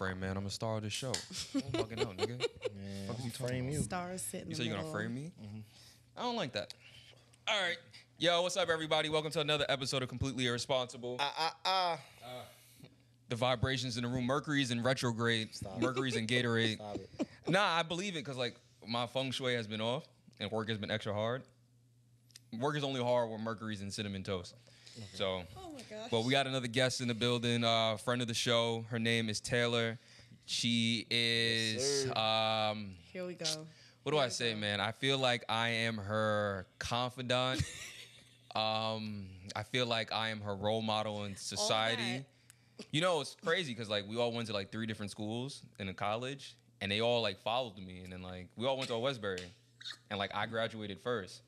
frame, man. I'm a star of this show. I'm fucking out, nigga. Man, Fuck I'm you frame you. Stars sitting. You say you're gonna frame me? Mm-hmm. I don't like that. All right. Yo, what's up, everybody? Welcome to another episode of Completely Irresponsible. The vibrations in the room. Mercury's in retrograde. Stop. Mercury's in Gatorade. Stop it. Nah, I believe it because, like, my feng shui has been off and work has been extra hard. Work is only hard when Mercury's in cinnamon toast. Okay. So, oh my gosh. But we got another guest in the building, friend of the show. Her name is Taylor. She is, Here we go. What do I say, man? I feel like I am her confidant. I feel like I am her role model in society. You know, it's crazy because, like, we all went to, like, 3 different schools in college, and they all, like, followed me. And then, like, we all went to Westbury, and, like, I graduated first.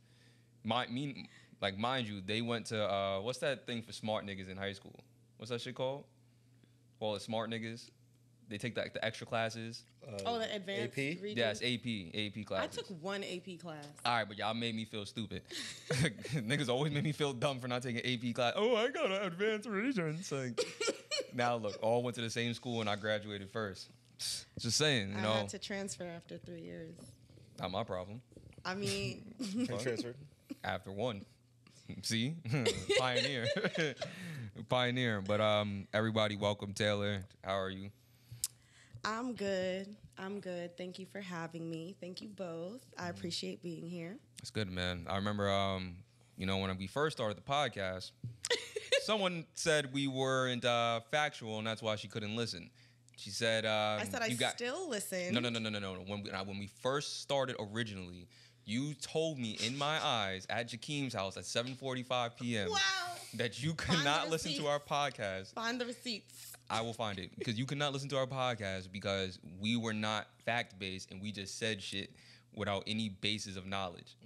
Mind you, they went to, what's that thing for smart niggas in high school? What's that shit called? Well, it's smart niggas. They take the extra classes. The advanced AP? reading? Yes, AP classes. I took 1 AP class. All right, but y'all made me feel stupid. Niggas always made me feel dumb for not taking AP class. Oh, I got an advanced reading. It's like, now look, all went to the same school and I graduated first. Just saying, you know. I had to transfer after 3 years. Not my problem. I mean, You transferred? After 1. See? Pioneer. Pioneer. But everybody, welcome, Taylor. How are you? I'm good. Thank you for having me. Thank you both. I appreciate being here. It's good, man. I remember, when we first started the podcast, someone said we weren't factual, and that's why she couldn't listen. She said, I said still listen. No. When we first started originally, you told me in my eyes at Jakeem's house at 7:45 p.m. Wow. that you could not listen to our podcast. Find the receipts. I will find it because you could not listen to our podcast because we were not fact-based and we just said shit without any basis of knowledge.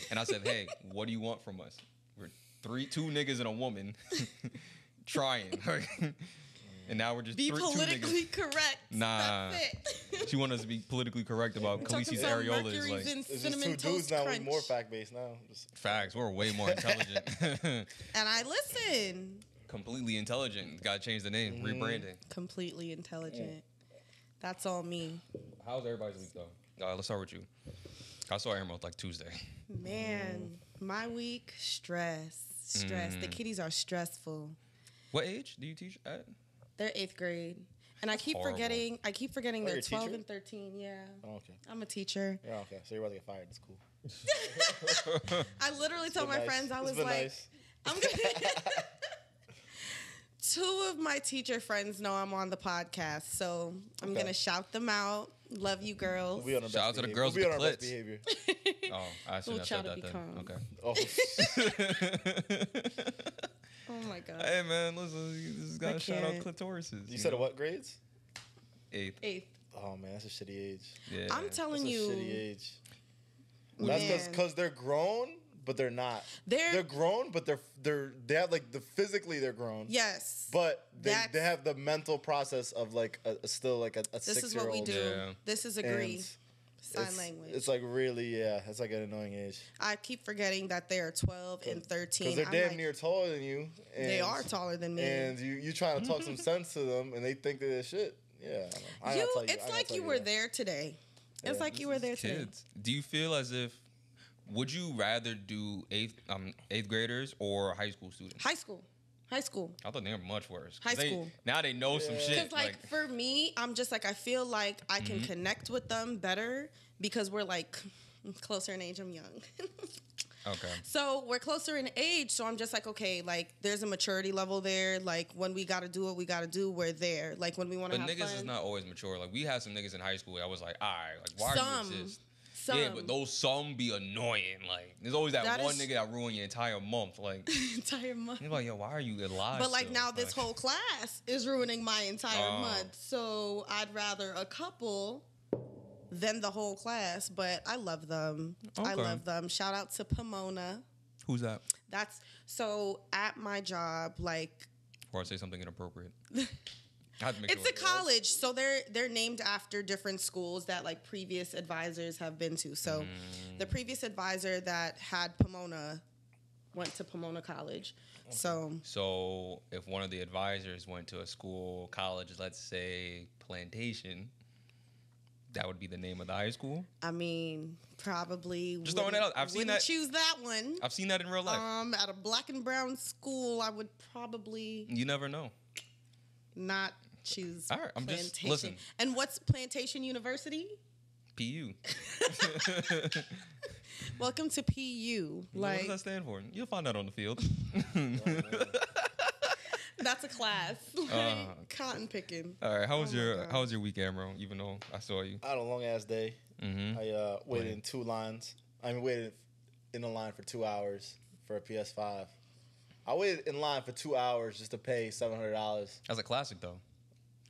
And I said, hey, what do you want from us? We're 2 niggas and a woman trying. And now we're just be 2 politically niggas. Correct. Nah. That's it. She wanted us to be politically correct about Khaleesi's areolas. Like, it's just 2 dudes now. We're more fact-based now. Facts. We're way more intelligent. And I listen. Completely intelligent. Got to change the name. Rebranding. Completely intelligent. That's all me. How's everybody's week, though? Let's start with you. I saw Emerald like Tuesday. Man, my week, stress. The kiddies are stressful. What age do you teach at? They're 8th grade. And I keep forgetting they're 12 and 13, yeah. Oh, okay. I'm a teacher. Yeah, okay. So you're about to get fired. It's cool. I literally told my friends, I was like, nice. I'm gonna 2 of my teacher friends know I'm on the podcast, so I'm gonna shout them out. Love you, girls. We'll Shout out to the girls with the clits. Oh, I shouldn't have said that then. Okay. Oh my god. Hey man, listen, you just gotta shout out clitorises. You said what grades? 8th. Oh man, that's a shitty age. Yeah. I'm telling that's you. a shitty age. That's because they're grown, but they're not. They're grown, but they have like physically they're grown. Yes. But they have the mental process of like still like a 6-year-old. This is what we do. Yeah. This is agree. Sign language. It's like really, it's like an annoying age. I keep forgetting that they are 12 and 13. Because they're damn near taller than you. And, they are taller than me. And you trying to talk some sense to them, and they think that they're shit. Yeah. It's like you were there today. It's like you were there today. Do you feel as if, would you rather do 8th graders or high school students? High school. I thought they were much worse. High school. Now they know some shit. Because, for me, I'm just like, I feel like I can connect with them better because we're, like, closer in age. I'm young. Okay. So we're closer in age, so I'm just like, okay, like, there's a maturity level there. Like, when we got to do what we got to do, we're there. Like, when we want to have fun. But niggas is not always mature. Like, we had some niggas in high school that was like, all right, like, why are you exist? Yeah, but those some be annoying. Like, there's always that one nigga that ruin your entire month. Like, entire month. You're like, yo, why are you alive? But like now, this whole class is ruining my entire month. So I'd rather a couple than the whole class. But I love them. Okay. I love them. Shout out to Pomona. Who's that? That's so at my job. Like, before I say something inappropriate. It's a college, so they're named after different schools that like previous advisors have been to. So the previous advisor that had Pomona went to Pomona College. So if one of the advisors went to a school, college, let's say Plantation, that would be the name of the high school? I mean, probably. Just throwing it out. I've seen that. Choose that one. I've seen that in real life. At a black and brown school, I would probably. You never know. Not choose. All right, I'm Plantation. just listen. And what's Plantation University? PU. Welcome to PU. What does that stand for? You'll find out on the field. That's a class. Cotton picking. All right, how was your week, Amro? Even though I saw you, I had a long ass day. Mm-hmm. I waited in two lines. Waited in the line for 2 hours for a PS5. I waited in line for 2 hours just to pay $700. That's a classic though.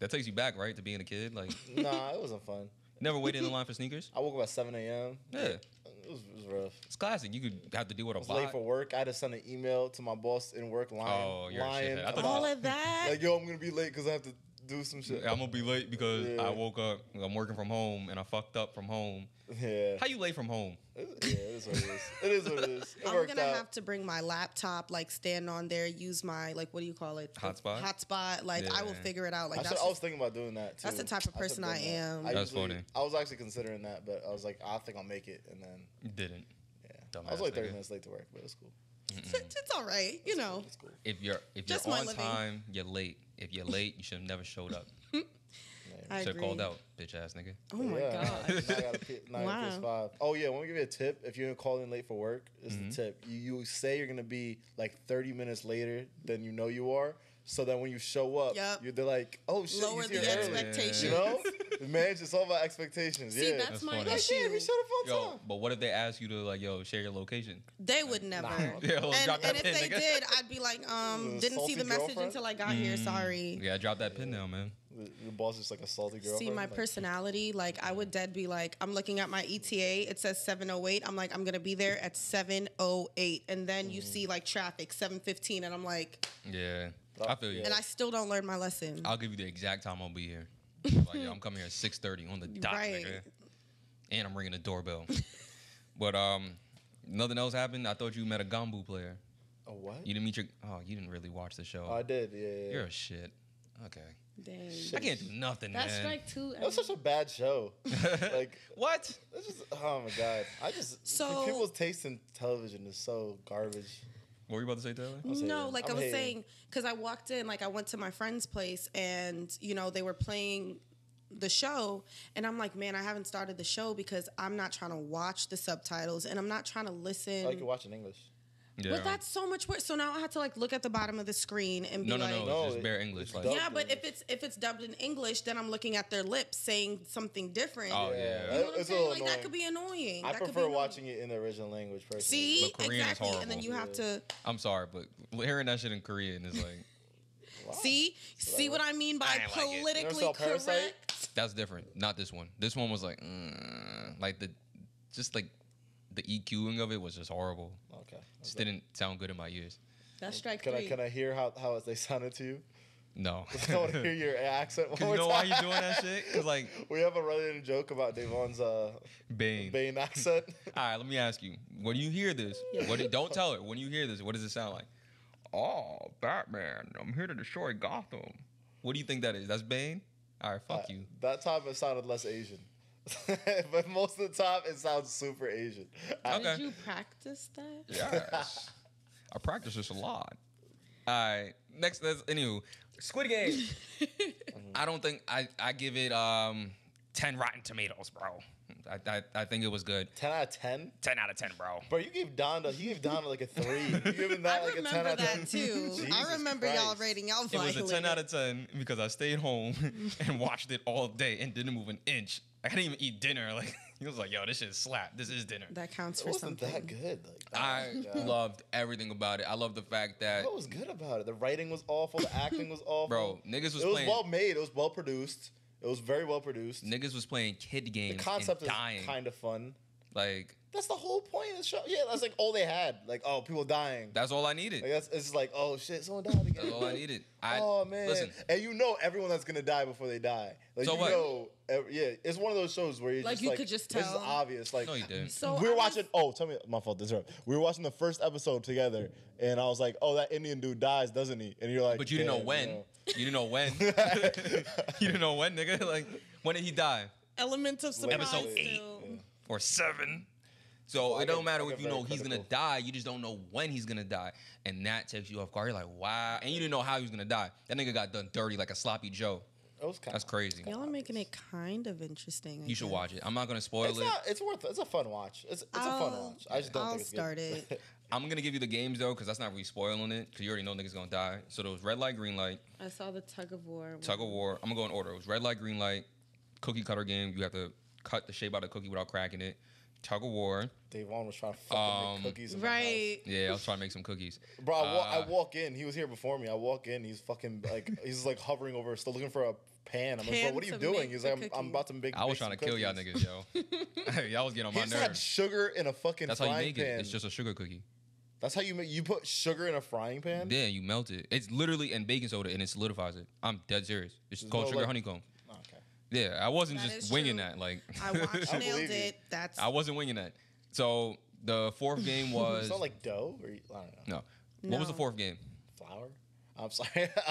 That takes you back, right, to being a kid. Like, nah, it wasn't fun. Never waited in line for sneakers. I woke up at 7 a.m. Yeah. It was rough. It's classic. You could have to deal with a I was late for work. I had to send an email to my boss in work lying. Oh, you're a shithead. All of that? Like, yo, I'm going to be late because I have to do some shit. I'm going to be late because I woke up, I'm working from home, and I fucked up from home. Yeah. How you late from home? Yeah, it is what it is. It is what it is. I'm going to have to bring my laptop, like, stand on there, use my, like, what do you call it? Hotspot? Hotspot. Like, I will figure it out. Like, I was thinking about doing that, too. That's the type of person I am. That's funny. I was actually considering that, but I was like, I think I'll make it, and then... You didn't. Yeah. I was like 30 minutes late to work, but it's cool. It's all right, you know. It's cool. If you're on time, you're late. If you're late, you should have never showed up. I should have called out, bitch ass nigga. Oh my god. Wow. Oh yeah, when we give you a tip, if you're calling in late for work, it's the tip. You say you're gonna be like 30 minutes later than you know you are. So that when you show up, they're like, "Oh shit, lower the expectations." You know, man, it's all about expectations. See, that's my issue. Like, yeah, we showed up on time. But what if they ask you to like, yo, share your location? They would never. Yeah, well, and if they did, I'd be like, didn't see the message until I got here. Sorry. Yeah, drop that pin down, man. Your boss is like a salty girlfriend. See, my personality, like, I would dead be like, I'm looking at my ETA, it says 7:08. I'm like, I'm going to be there at 7:08. And then you see, like, traffic, 7:15. And I'm like... Yeah, I feel you. And I still don't learn my lesson. I'll give you the exact time I'll be here. Like, yo, I'm coming here at 6:30 on the dot, nigga. And I'm ringing the doorbell. But nothing else happened? I thought you met a Gambu player. A what? You didn't meet your... Oh, you didn't really watch the show. Oh, I did, yeah. You're a shit. Okay. Dang. I can't do nothing, That's man. strike two. That's such a bad show. Like what? It's just, oh my god. People's taste in television is so garbage. What were you about to say, Taylor? No, like I was saying, because I walked in, like I went to my friend's place, and you know they were playing the show, and I'm like, man, I haven't started the show because I'm not trying to watch the subtitles, and I'm not trying to listen. Oh, you can watch in English. Yeah. But that's so much work. So now I had to like look at the bottom of the screen and be like, no, it's just bare English. Like, yeah, but if it's dubbed in English, then I'm looking at their lips saying something different. Oh yeah, you know what I'm saying? Like that could be annoying. I prefer watching it in the original language personally. See, but Korean exactly, is horrible. and then you have to. I'm sorry, but hearing that shit in Korean is like. Wow. See what I mean by politically correct? That's different. Not this one. This one was like the EQing of it was just horrible. Okay. Just didn't sound good in my ears. That's strike three. Can I hear how they sounded to you? No. I want to hear your accent. Cause you know why you doing that shit? Cause like we have a running joke about Davon's Bane accent. All right, let me ask you. When you hear this, don't tell her. When you hear this, what does it sound like? Oh, Batman! I'm here to destroy Gotham. What do you think that is? That's Bane? All right, fuck you. That time it sounded less Asian. But most of the time, it sounds super Asian. Okay. Did you practice that? Yes. I practice this a lot. All right. Next, anywho, Squid Games. I don't think I give it 10 Rotten Tomatoes, bro. I think it was good. 10 out of 10? 10 out of 10, bro. Bro, he gave Donda like a 3. You giving that like a 10 out of 10? I remember that too. I rember y'all rating y'all violated. It was a 10 out of 10 because I stayed home and watched it all day and didn't move an inch. I didn't even eat dinner. Like he was like, "Yo, this shit slap. This is dinner." That counts for something. It wasn't that good. I loved everything about it. I love the fact that what was good about it? The writing was awful. The acting was awful. Bro, niggas was playing. It was well made. It was well produced. It was very well produced. Niggas was playing kid games. The concept and dying. is kind of fun. Like, that's the whole point of the show. Yeah, that's like all they had. Like, oh, people dying. that's all I needed. Like, it's like, oh shit, someone died again. That's all I needed. Oh man, listen. And you know everyone that's gonna die before they die. Like, So you what? know, yeah, it's one of those shows where you're Like, just you like, could just this is tell. obvious. Like, No, you didn't. So we were watching. Oh, tell me, my fault. This is right. We were watching the first episode together, and I was like, "Oh, that Indian dude dies, doesn't he?" And you're like, But you didn't know "Damn, when. you know." You didn't know when. You didn't know when, nigga. Like, when did he die? element of surprise. Episode 8. still. Or 7. So I it don't get- matter I if get you know very he's gonna critical. die. You just don't know when he's gonna die, and that takes you off guard. You're like, wow, and you didn't know how he was gonna die. That nigga got done dirty like a sloppy Joe. It was kinda, That's crazy. Y'all are making it kind of interesting. You should watch it. I'm not gonna spoil It's it. not. It's worth. It's a fun watch. It's a fun watch. I just don't I'll think it's start good. it. I'm gonna give you the games though, because that's not really spoiling it, because you already know niggas gonna die. So there was red light, green light, I saw the Tug of War. Tug of War. I'm gonna go in order. It was red light, green light, cookie cutter game. You have to cut the shape out of the cookie without cracking it. Tug of War. Davon was trying to fucking make cookies. In my house. Right. Yeah, I was trying to make some cookies. Bro, I walk in. He was here before me. I walk in. He's fucking like he's like hovering over, still looking for a pan. I'm like, bro, what are you Pan to doing? make He's the like, I'm cookies. about to make. I was make trying to some kill y'all cookies. niggas, yo. Y'all was getting on He my just had nerves. sugar in a fucking That's how you frying make pan. it. It's just a sugar cookie. That's how you make. You put sugar in a frying pan. Yeah, you melt it. It's literally in baking soda and it solidifies it. I'm dead serious. It's There's called no, sugar like- honeycomb. Oh, okay. Yeah, I wasn't That just is winging true. that. Like, I watched I Nailed believe you. It. That's I wasn't winging that. So the fourth game was It's not like dough or I don't know. no. What was the No. fourth game? Flour. I'm sorry.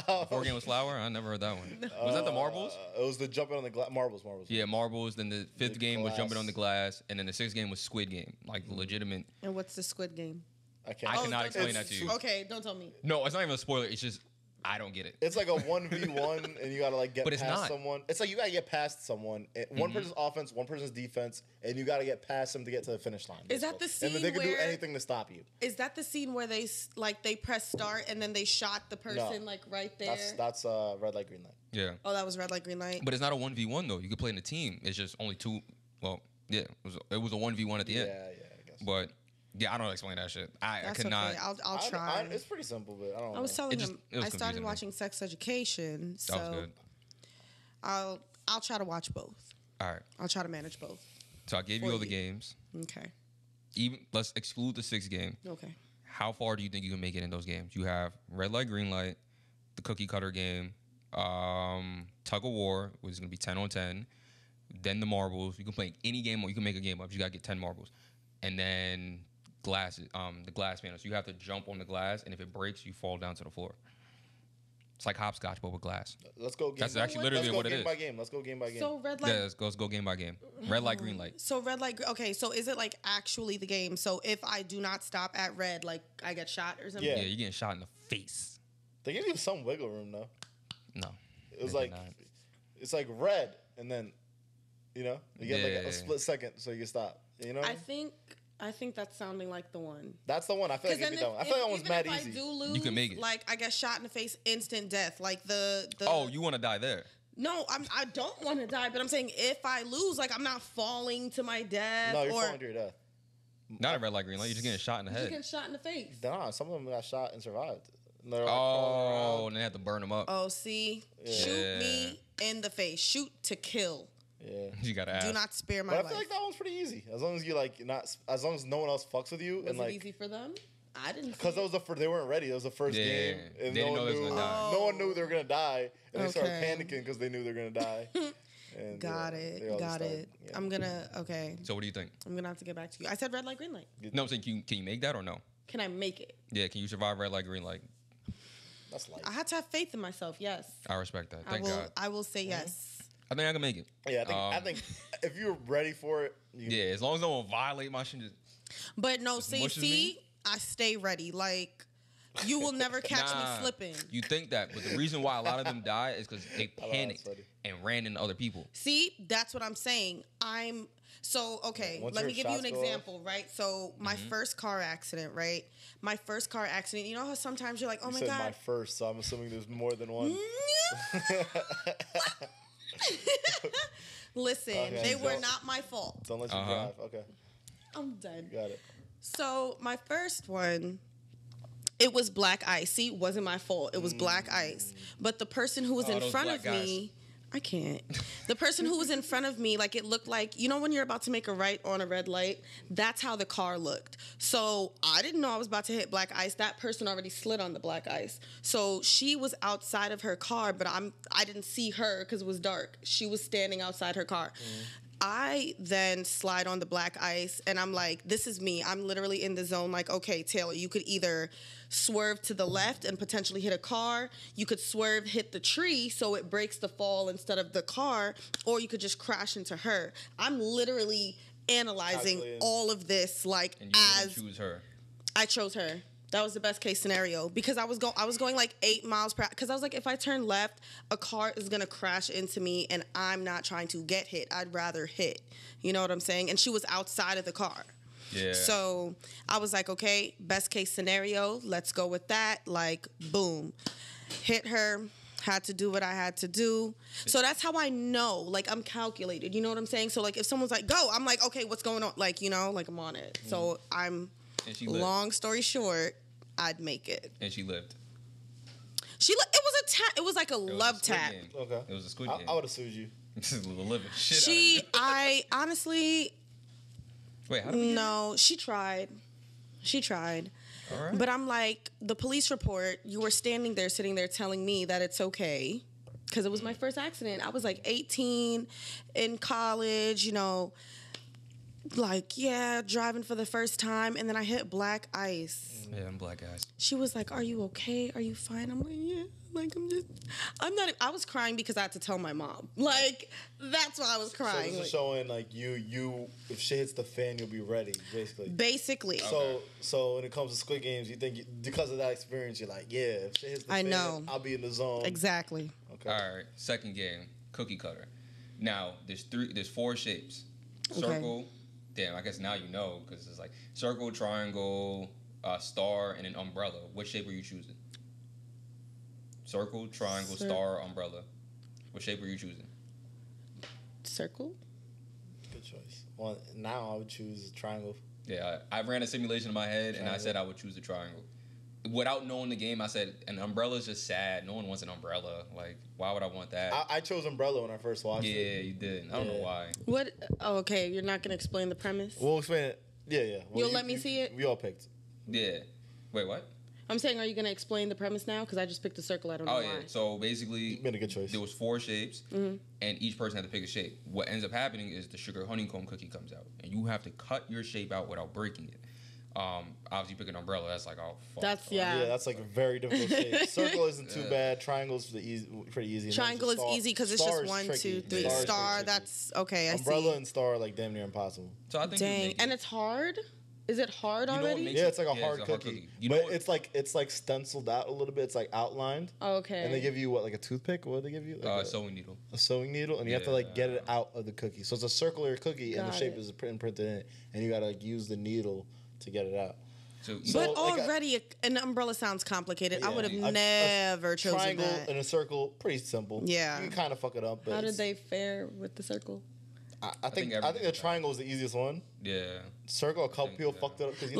The fourth game was flour. I never heard that one. Was that the marbles? It was the jumping on the marbles. Yeah, marbles. Then the fifth The game was jumping glass. on the glass, and then the sixth game was Squid Game, like legitimate. And what's the Squid Game? I can't. I cannot don't explain tell that to me. you. Okay, don't tell me. No, it's not even a spoiler. It's just I don't get it. It's like a 1v1, and you gotta like get But it's past not. someone. It's like you gotta get past someone. One person's offense, one person's defense, and you gotta get past them to get to the finish line. Is that the basically. scene And they can do where- anything to stop you. Is that the scene where they press start and then they shot the person like right there? That's red light, green light. Yeah, Oh, that was red light, green light. but it's not a 1v1 though. You could play in a team. It's just only two. Well, yeah, it was a 1v1 at the Yeah, end. I guess. But yeah, I don't explain that shit. I That's could okay. not. I'll try. It's pretty simple, but I don't. I was know. telling It just- him it was I started confusing to me. watching Sex Education, so That was good. I'll try to watch both. All right, I'll try to manage both. so I gave For you all the you. games. Okay. Even let's exclude the sixth game. Okay. How far do you think you can make it in those games? You have red light, green light, the cookie cutter game, Tug of War, which is gonna be 10 on 10. Then the marbles. You can play any game. You can make a game up. You gotta get 10 marbles, and then glasses. The glass panels. You have to jump on the glass, and if it breaks, you fall down to the floor. It's like hopscotch, but with glass. Let's go. Game That's by actually game. literally Let's go what it game is. by game. Let's go game by game. So red Yeah, light. let's go game by game. Red light, green light. So red light. Okay. So is it like actually the game? So if I do not stop at red, like I get shot or something? Yeah. Yeah, you're getting shot in the face. They give you some wiggle room though. No. It was They like did not. it's like red, and then you get like Yeah. a split second so you can stop. You know. I think that's sounding like the one. That's the one. I feel like it'd be that one. I feel like that one's mad if easy. I do lose, You can make it. Like I get shot in the face, instant death. Like the Oh, you want to die there? No, I don't want to die, but I'm saying if I lose, like I'm not falling to my death. No, you're or falling to your death. Not a red light, green light. You're just getting shot in the just head. getting shot in the face. Nah, some of them got shot and survived. And they're like crawling Oh, around. and they have to burn them up. Oh, see, shoot me in the face. Shoot to kill. Yeah. You gotta ask. Do not spare my But I life. feel like that one's pretty easy. As long as you like not, as long as no one else fucks with you, Was and it like, easy for them? I didn't. because that was they weren't ready. It was the first Yeah, game, and they no didn't know one they was knew. gonna die. No one knew they were gonna die, and they started Okay. panicking because they knew they were gonna die. And, Got they it. all Got started- it. yeah. I'm gonna. Okay. So what do you think? I'm gonna have to get back to you. I said red light, green light. No, I'm saying can you make that or no? Can I make it? Yeah, can you survive red light, green light? That's light. I had to have faith in myself. Yes. I respect that. Thank I will. God. I will say yes. I think I can make it. Yeah, I think if you're ready for it, you can Yeah, as long as no one violate my shit. Just, But no, mushes me? I stay ready. Like you will never catch Nah, me slipping. You think that, but the reason why a lot of them die is because they that's panicked funny. and ran into other people. See, that's what I'm saying. Okay, Once let your me give you an shots go off. example, right? So my first car accident, right? My first car accident, you know how sometimes you're like, oh You my said God. my first, so I'm assuming there's more than one. Listen, Okay, they were don't- not my fault. Don't let you Uh-huh. drive. Okay, I'm done. got it. So my first one, it was black ice. See, it wasn't my fault. It was black ice. But the person who was Oh, in those front black of me, I can't. The person who was in front of me, like, it looked like, you know when you're about to make a right on a red light? That's how the car looked. So I didn't know I was about to hit black ice. That person already slid on the black ice. So she was outside of her car, but I didn't see her because it was dark. She was standing outside her car. I then slide on the black ice, and I'm like, this is me. I'm literally in the zone like, okay, Taylor, you could either swerve to the left and potentially hit a car. You could swerve, hit the tree so it breaks the fall instead of the car, or you could just crash into her. I'm literally analyzing all of this like and you didn't choose her. I chose her. That was the best case scenario because I was going like 8 miles per hour because I was like, if I turn left, a car is gonna crash into me, and I'm not trying to get hit. I'd rather hit. You know what I'm saying? And she was outside of the car. Yeah. So I was like, okay, best case scenario, let's go with that. Like, boom, hit her. Had to do what I had to do. So that's how I know, like, I'm calculated. You know what I'm saying? So like, if someone's like, go, I'm like, okay, what's going on? Like, you know, like I'm on it. So I'm. And she lived. Long story short, I'd make it. And she lived. It was a tap. It was like a love tap. Game. Okay. It was a Squid Game. I would have sued you. This is the living shit. I honestly. Wait, how did we No, she tried. She tried. All right. But I'm like, the police report, you were standing there, sitting there telling me that it's okay. Because it was my first accident. I was like 18 in college, you know. Like, yeah, driving for the first time, and then I hit black ice. Yeah, I'm black guys. She was like, are you okay? Are you fine? I'm like, yeah. Like, I'm not, I was crying because I had to tell my mom. Like, that's why I was crying. So this is showing, like, you, if shit hits the fan, you'll be ready, basically. Basically. Okay. So when it comes to Squid Games, you think, because of that experience, you're like, yeah, if shit hits the fan, I'll be in the zone. Exactly. Okay. All right, second game, cookie cutter. Now, there's 4 shapes. Circle. Okay. Damn, I guess now you know, because it's like circle, triangle, star, and an umbrella. What shape are you choosing? Circle, triangle, star, umbrella. What shape are you choosing? Circle? Good choice. Well, now I would choose triangle. Yeah, I ran a simulation in my head, and I said I would choose the triangle. Without knowing the game, I said an umbrella is just sad. No one wants an umbrella. Like, why would I want that? I chose umbrella when I first watched it. Yeah, you did. I don't know why. What? Oh, okay, you're not going to explain the premise? We'll explain it. Yeah. Well, You'll let me see it? We all picked. Yeah. Wait, what? I'm saying, are you going to explain the premise now? Because I just picked a circle. I don't know why. Oh, yeah. So, basically, you made a good choice. There was 4 shapes, and each person had to pick a shape. What ends up happening is the sugar honeycomb cookie comes out, and you have to cut your shape out without breaking it. Obviously, pick an umbrella. That's like, oh, fuck. Yeah, that's like a very difficult shape. Circle isn't too bad. Triangle's pretty easy. Triangle is easy because it's just 1, 2, 3. Yeah. Star, that's okay. I see. Umbrella and star are like damn near impossible. So I think dang, and it's hard. Is it hard already? Yeah, it's like a hard cookie. You know, but it's like stenciled out a little bit. It's like outlined. Okay. And they give you like a toothpick? What do they give you? Like a sewing needle. A sewing needle, and you have to like get it out of the cookie. So it's a circular cookie, and the shape is imprinted in it, and you gotta use the needle to get it out. But already an umbrella sounds complicated. I would have never chosen triangle that. And a circle, pretty simple. Yeah, you can kind of fuck it up. But how did they fare with the circle? I think the triangle is the easiest one. Yeah, circle. A couple people fucked it up because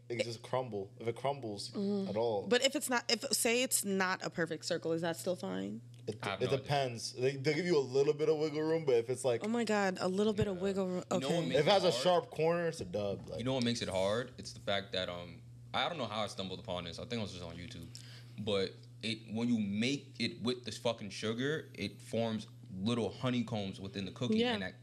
it just crumble. If it crumbles at all. But if it's not a perfect circle, is that still fine? It depends. They give you a little bit of wiggle room, but if it's like, oh my god, a little bit of wiggle room. Okay. If it has a sharp corner, it's a dub. Like, you know what makes it hard? It's the fact that I don't know how I stumbled upon this. I think it was just on YouTube. But when you make it with this fucking sugar, it forms little honeycombs within the cookie, and that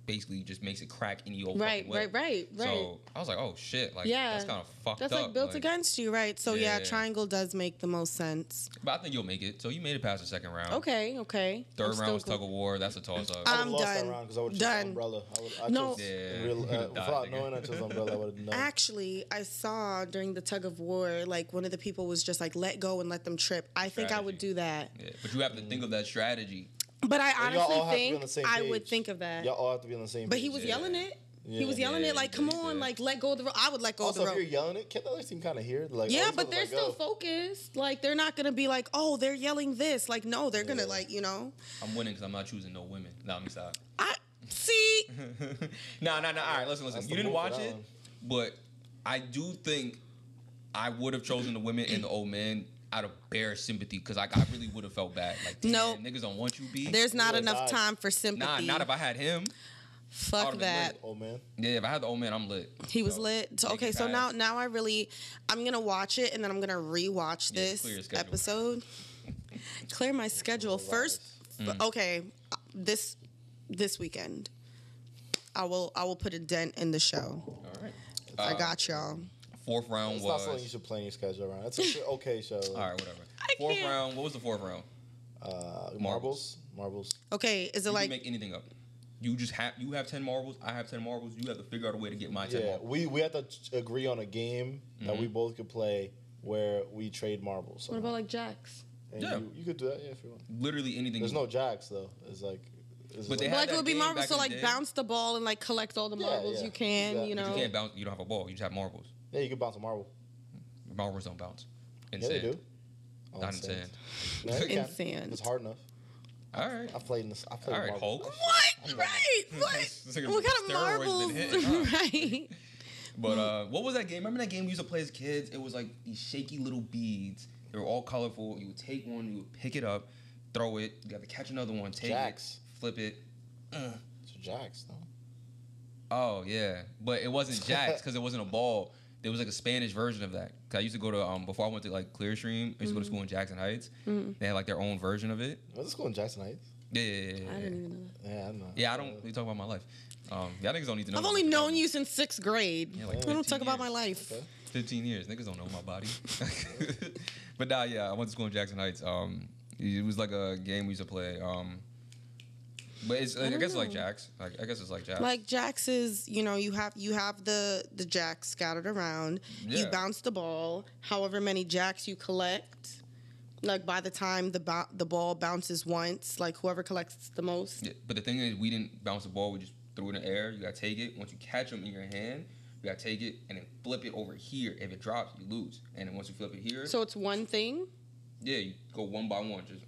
basically just makes it crack any old fucking way. Right. So I was like, oh shit, like that's kind of fucked up. That's like built against you, right? So yeah, triangle does make the most sense. But I think you'll make it. So you made it past the second round. Okay. Third round was Tug of War. That's a toss up. I'm lost done. That round because I would have chosen umbrella. Without knowing I chose umbrella, I would have done. Actually, I saw during the Tug of War, like one of the people was just like, let go and let them trip. I think I would do that. Yeah, but you have to think of that strategy. But I honestly think I would think of that. Y'all all have to be on the same page. But he was yelling it. Yeah. He was yelling it like, come on, like, let go of the rope. I would let go of the rope. Also, if you're yelling it, can't the other team kind of hear it? Like, yeah, but they're still focused. Like, they're not going to be like, oh, they're yelling this. Like, no, they're going to, like, you know. I'm winning because I'm not choosing no women. No, I'm sorry. See? No. All right, listen. You didn't watch it, but I do think I would have chosen the women and the old man. out of bare sympathy because I really would have felt bad. Like, damn, niggas don't want you, B. There's not enough time for sympathy. Not if I had him. Fuck that. Old man. Yeah, if I had the old man, I'm lit. He was lit. So, okay, so now I'm gonna watch it and then I'm gonna rewatch this episode. Clear my schedule first. Okay, this weekend, I will put a dent in the show. All right, I got y'all. Fourth round was. It's not something you should plan your schedule around. That's an okay show. All right, whatever. Fourth round. What was the fourth round? Marbles. Okay, is it you like can make anything up? You have 10 marbles. I have 10 marbles. You have to figure out a way to get my 10 marbles. We have to agree on a game that we both could play where we trade marbles. What about like jacks? And you could do that if you want. Literally anything. There's no jacks though. It's like. But like it would be marbles, so like bounce the ball and like collect all the marbles you can. You know. But you can't bounce. You don't have a ball. You just have marbles. Yeah, you can bounce a marble. Marbles don't bounce. In sand. They do. Not in sand. No, in sand. It's hard enough. All right. I played in this. I played Hulk. What? Right. What kind of marbles? Right. But what was that game? Remember that game we used to play as kids? It was like these shaky little beads. They were all colorful. You would take one, you would pick it up, throw it. You got to catch another one, take it, flip it. It's jacks, no? Oh yeah, but it wasn't jacks because it wasn't a ball. There was like a Spanish version of that. Cause I used to go to before I went to like Clearstream. I used to go to school in Jackson Heights. They had like their own version of it. Was it school in Jackson Heights? Yeah. I didn't even know that. Yeah, I don't know. Yeah, I don't. We talk about my life. Y'all niggas don't need to know. I've only known you since 6th grade. Yeah, like I don't talk about my life. Okay. 15 years. Niggas don't know my body. But nah, yeah, I went to school in Jackson Heights. It was like a game we used to play. But it's I guess it's like jacks. Like I guess it's like jacks. Like jacks is, you know, you have the jacks scattered around. Yeah. You bounce the ball. However many jacks you collect, like by the time the ball bounces once, like whoever collects the most. Yeah, but the thing is, we didn't bounce the ball. We just threw it in the air. You gotta take it. Once you catch them in your hand, you gotta take it and then flip it over here. If it drops, you lose. And then once you flip it here, so it's one thing. Yeah, you go one by one. Just.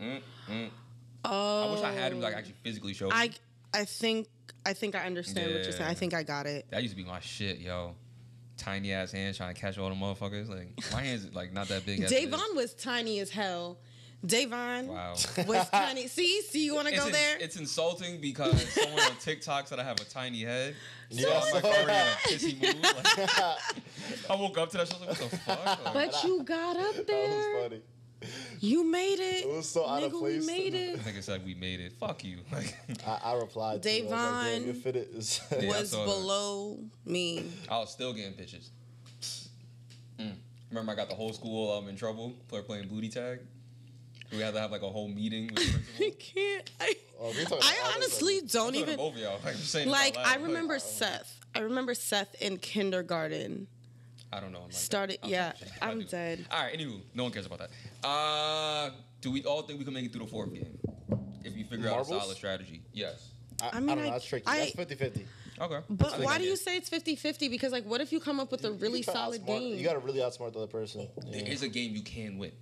Oh. I wish I had him like actually physically show me. I think I understand what you're saying. I think I got it. That used to be my shit, yo. Tiny ass hands trying to catch all the motherfuckers. Like my hands like not that big. Davon was tiny as hell. Davon was tiny. See, you want to go there? It's insulting because someone on TikTok said I have a tiny head. Yeah, like already like pissy move. Like, I woke up to that. I was like, what the fuck? Like, but you got up there. That was funny. You made it. It was so out of place. We made it. I think I said we made it. Fuck you. I replied. Davon was below me. I was still getting bitches. Remember, I got the whole school in trouble for playing booty tag. We had to have like a whole meeting with the principal. I can't. I honestly don't even. Both of y'all. I'm saying like I remember Seth. I remember Seth in kindergarten. I don't know. I'm dead. All right, anywho, no one cares about that. Do we all think we can make it through the fourth game? If you figure out a solid strategy. Yes. I mean, that's tricky. That's 50-50. Okay. But why do you say it's 50-50? Because, like, what if you come up with a really solid game? You got to really outsmart the other person. Yeah. There is a game you can win.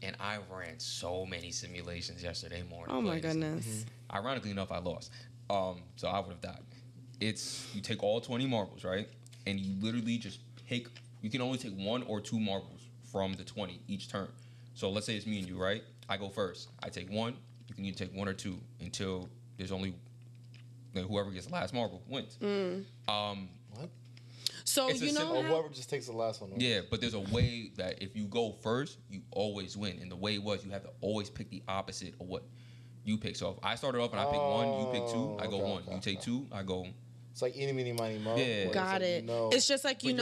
And I ran so many simulations yesterday morning. Oh, my goodness. Ironically enough, I lost. So I would have died. You take all 20 marbles, right? And you literally just you can only take 1 or 2 marbles from the 20 each turn. So let's say it's me and you, right? I go first. I take 1. You can either take 1 or 2 until there's only whoever gets the last marble wins. What? So or whoever just takes the last one. Right? Yeah, but there's a way that if you go first, you always win. And the way it was, you have to always pick the opposite of what you pick. So if I started off and I pick 1, you pick 2, I go 1. You take 2, I go. It's like eeny, meeny, miny, mo. Yeah. Got it. It's just like, when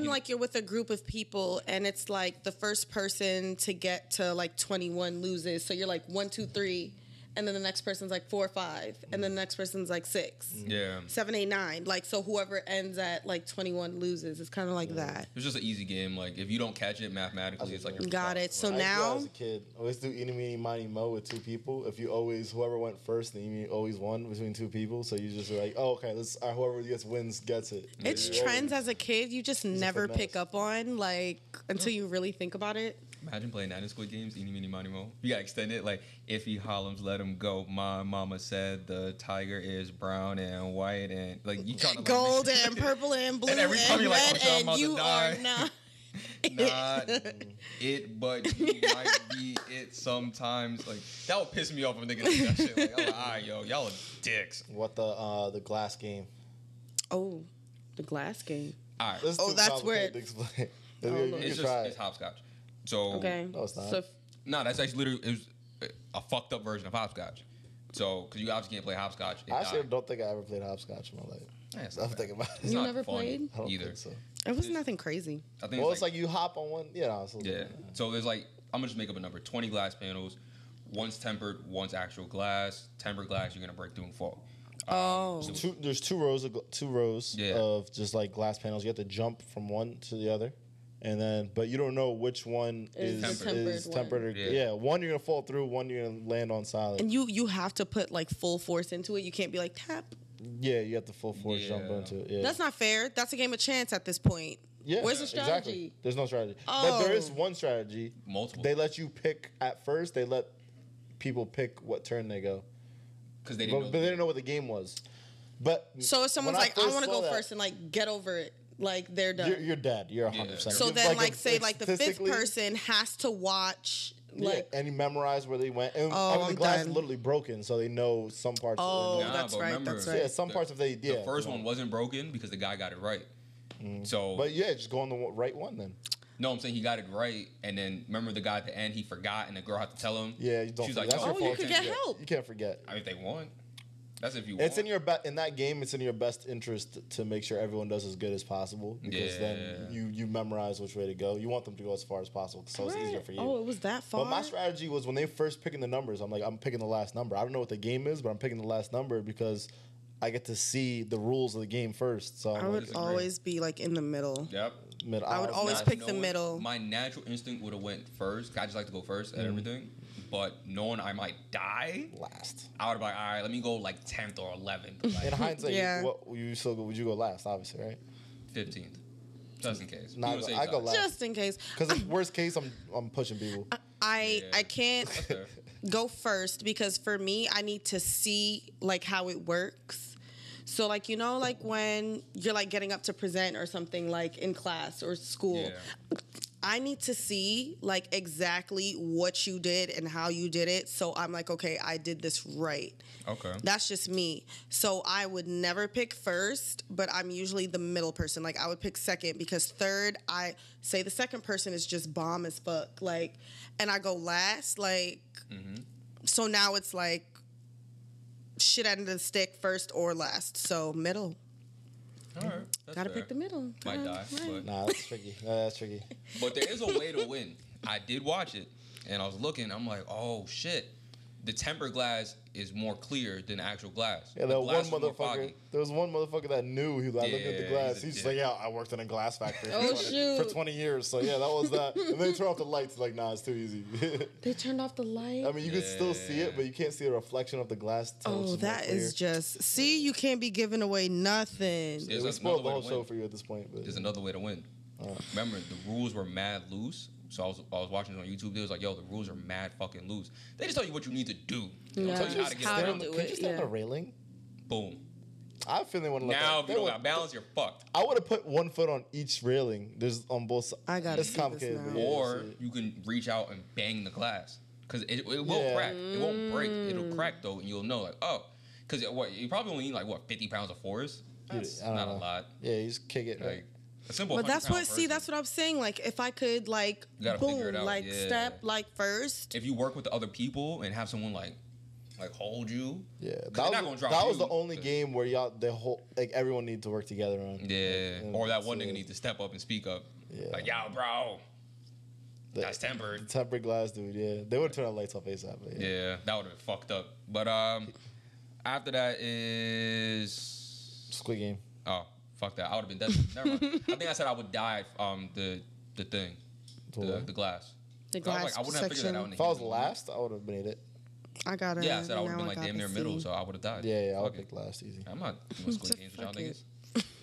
like you're with a group of people and it's like the first person to get to like 21 loses. So you're like 1, 2, 3. And then the next person's like 4, 5. And then the next person's like 6. Yeah. 7, 8, 9. Like, so whoever ends at like 21 loses. It's kind of like that. It's just an easy game. Like, if you don't catch it mathematically, it's like you're got it. So I now. As a kid, always do eeny, meeny, miny, mo with 2 people. If you whoever went first, then you always won between 2 people. So you just like, oh, okay, whoever wins gets it. It's trends as a kid you just never pick up on, like, until you really think about it. Imagine playing that in Squid Games, eeny, meeny, miny, mo. You gotta extend it. Like, if he hollums, let him go. My mama said the tiger is brown and white and, like, you kind of gold and purple and blue and red and you are not. Not it, but you might be it sometimes. Like that would piss me off when niggas do that shit. Like, I'm like, all right, yo, y'all are dicks. What the glass game? Oh, the glass game. All right. That's where to explain. It's hopscotch. So okay. No, it's not. No, that's actually literally it was a fucked up version of hopscotch. So, because you obviously can't play hopscotch. I actually don't think I ever played hopscotch in my life. Yeah, I'm thinking about it. You never played? I don't either. think so. It was nothing crazy. I think Well, it's like you hop on one. Yeah. Yeah. So there's like, I'm going to just make up a number. 20 glass panels. One's tempered, one's actual glass. Tempered glass, you're going to break through and fall. There's two rows of just like glass panels. You have to jump from one to the other. And then, but you don't know which one is tempered. Or, one you're gonna fall through, one you're gonna land on solid. And you have to put like full force into it. You can't be like tap. Yeah, you have to full force jump into it. Yeah. That's not fair. That's a game of chance at this point. Yeah, where's the strategy? Exactly. There's no strategy, Oh. but there is one strategy. Multiple. They let you pick at first. They let people pick what turn they go because they didn't know what the game was. But so if someone's like, I want to go first and like get over it. Like they're done. You're dead. You're 100%. So then, like say, like the fifth person has to watch, like, and you memorize where they went. And the glass is literally broken, so they know some parts. That's right. Remember, that's right. Yeah, some parts of the first one wasn't broken because the guy got it right. So, but just go on the right one then. No, I'm saying he got it right, and then remember the guy at the end he forgot, and the girl had to tell him. Yeah, you don't. She's like, you could get help. You can't forget. I mean, if they want. That's if you want. It's in your in that game. It's in your best interest to make sure everyone does as good as possible because then you memorize which way to go. You want them to go as far as possible, so it's easier for you. Oh, it was that far. But my strategy was when they first picking the numbers. I'm picking the last number. I don't know what the game is, but I'm picking the last number because I get to see the rules of the game first. So I would always be like in the middle. Yep. I would always pick the middle. My natural instinct would have went first. I just like to go first at everything. But knowing I might die last, I would be like, all right, let me go like 10th or 11th. Like, in hindsight, would you go last? Obviously, right? 15th, just in case. I go last, just in case. Because worst case, I'm pushing people. I can't go first because for me, I need to see like how it works. So like like when you're like getting up to present or something like in class or school. Yeah. I need to see like exactly what you did and how you did it. So I'm like, okay, I did this right. Okay. That's just me. So I would never pick first, but I'm usually the middle person. Like I would pick second because third, I say the second person is just bomb as fuck. Like, and I go last. Like, so now it's like shit end of the stick first or last. So middle. All right. Gotta pick the middle. Might die. Right. Nah, that's tricky. That's tricky. But there is a way to win. I did watch it, and I was looking. I'm like, oh, shit. The tempered glass is more clear than the actual glass. Yeah, there was one motherfucker that knew. He looked at the glass. He's just like, yeah, I worked in a glass factory for 20 years. So, yeah, that was that. And then they turn off the lights. Like, nah, it's too easy. They turned off the light? I mean, you can still see it, but you can't see a reflection of the glass. Oh, that is just... See, you can't be giving away nothing. We spoiled the whole show for you at this point. But there's another way to win. Remember, the rules were mad loose. So I was watching it on YouTube. They was like, yo, the rules are mad fucking loose. They just tell you what you need to do. They don't tell you how to get around it. Can you stand on a railing? Boom. I feel they want to now if you don't got balance, you're fucked. I would have put one foot on each railing. There's on both sides. I got it's complicated. Or you can reach out and bang the glass. Because it will crack. It won't break. It'll crack though, and you'll know like, oh. Because you probably only need like 50 pounds of force? That's not a lot. Yeah, you just kick it. Like, a simple but that's what I'm saying. Like if I could like boom, like step like first. If you work with the other people and have someone like hold you. Yeah. That was the only game where everyone needed to work together on. Yeah. Or that one nigga need to step up and speak up. Yeah. Like, yo, bro. That's tempered. The tempered glass, dude, yeah. They would turn the lights off ASAP. Yeah, that would have been fucked up. But after that is Squid Game. Oh. Fuck that. I would have been dead. Never mind. I think I said I would die the thing. The glass. The glass I wouldn't have figured that out. If I was last, I would have made it. I got it. Yeah, I said I would have been like damn near middle, so I would have died. Yeah, I would pick last easy. I'm not doing Squid Games with y'all niggas.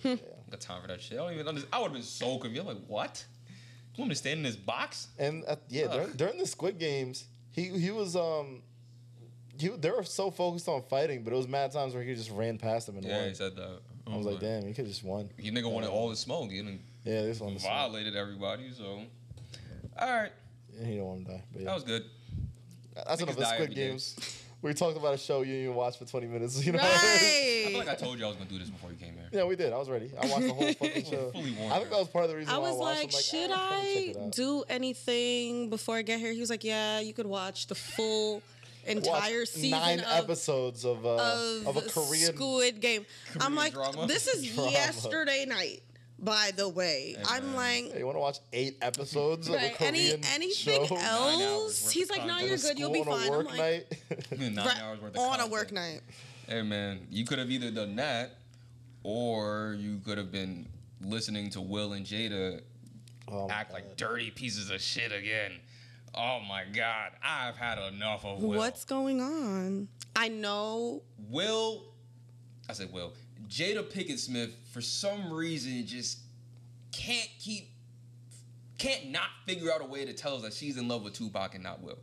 I got time for that shit. I don't even understand. I would have been so confused. I'm like, what? You want me to stand in this box? And during the Squid Games, he was they were so focused on fighting, but it was mad times where he just ran past them and won. Yeah, he said that. I was like, damn, he could have just won. You nigga wanted all the smoke. You didn't Yeah, this one violated everybody. So, all right. Yeah, he don't want to die. But yeah. That was good. That's enough of Squid Games. We talked about a show you didn't watch for 20 minutes. You know, right. I feel like I told you I was gonna do this before you came here. Yeah, we did. I was ready. I watched the whole fucking show. Fully warned. I think that was part of the reason I why was I watched. like, should I do anything before I get here? He was like, yeah, you could watch the full entire season 9 episodes of a Korean Squid Game. I'm like, drama? This is yesterday night. By the way, hey, I'm like, hey, you want to watch 8 episodes of a Korean anything show? else? He's like, no, you're good. You'll be fine. I'm like, 9 hours worth of on content. a work night. Hey man, you could have either done that, or you could have been listening to Will and Jada act like dirty pieces of shit again. Oh my God, I've had enough of Will. What's going on? I know Will. Jada Pinkett Smith, for some reason, just can't not figure out a way to tell us that she's in love with Tupac and not Will.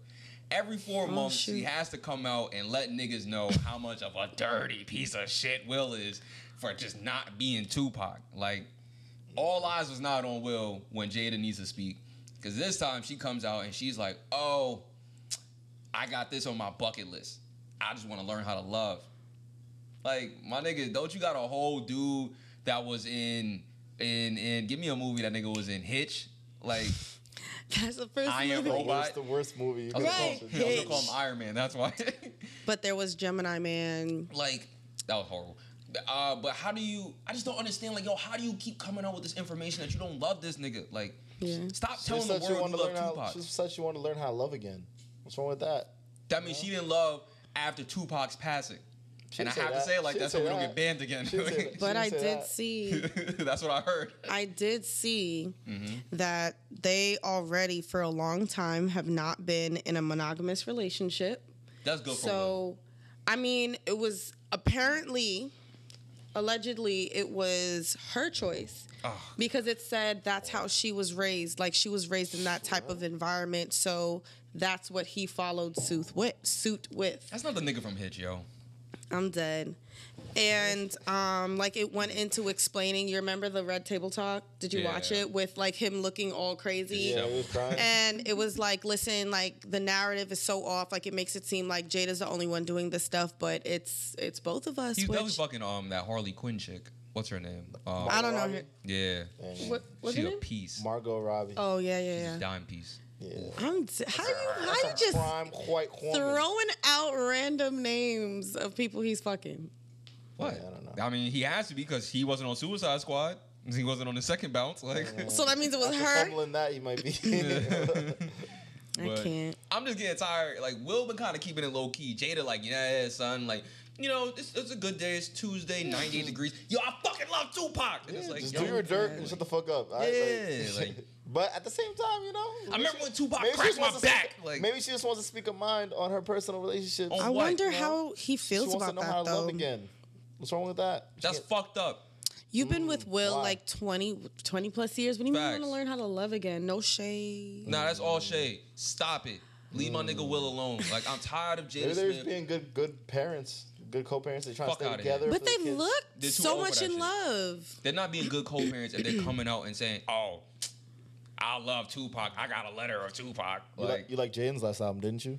Every 4 months, she has to come out and let niggas know how much of a dirty piece of shit Will is for just not being Tupac. Like, all eyes was not on Will when Jada needs to speak. Because this time, she comes out and she's like, oh, I got this on my bucket list. I just want to learn how to love. Like, my nigga, don't you got a whole dude that was in give me a movie that nigga was in, Hitch? Like, that's the first Iron movie. Robot. It's the worst movie. Right. I was gonna call him Iron Man, that's why. But there was Gemini Man. Like, that was horrible. But how do you, I just don't understand, like, yo, how do you keep coming out with this information that you don't love this nigga? Like, stop telling the world you love Tupac. She said she wanted to learn how to love again. What's wrong with that? That means she didn't love after Tupac's passing. And I have to say it like that so we don't get banned again. But I did see. That's what I heard. I did see that they already, for a long time, have not been in a monogamous relationship. That's good for So, I mean, it was allegedly, it was her choice. Because it said that's how she was raised. Like, she was raised in that type of environment. So, that's what he followed suit with. That's not the nigga from Hitch, yo. I'm dead. And like it went into explaining. You remember the Red Table Talk? Did you watch it with like him looking all crazy? Yeah, he was crying. And it was like, listen, like the narrative is so off. Like it makes it seem like Jada's the only one doing this stuff, but it's both of us. That was fucking that Harley Quinn chick. What's her name? I don't know. Robbie? Yeah. What's She's her a name? piece. Margot Robbie. Oh yeah. She's a dime piece. Yeah. How you just prime white woman. throwing out random names of people he's fucking? What? Yeah, I don't know. I mean, he has to be because he wasn't on Suicide Squad. He wasn't on the second bounce. Like, So that means it was After her. fumbling that, he might be. I can't. I'm just getting tired. Like, Will been kind of keeping it low key. Jada, like, yeah, son, like, you know, it's a good day. It's Tuesday, 98 degrees. Yo, I fucking love Tupac. And it's like, just yo, do your dirt and shut the fuck up. like, but at the same time, you know, I remember when Tupac cracked my back. Like, maybe she just wants to speak her mind on her personal relationships. I wonder how he feels she wants about to know that how to though. love again. What's wrong with that? That's fucked up. You've been with Will why? like 20 plus years. When do you want to learn how to love again? No shade. Nah, that's all shade. Stop it. Leave my nigga Will alone. Like, I'm tired of Jada Maybe they're just Smith. being good parents, good co-parents. They try Fuck to stay outta together. here. But they kids. look They're too so over much that in shit. love. They're not being good co-parents if they're coming out and saying, oh, I love Tupac. I got a letter of Tupac. You like Jaden's last album, didn't you?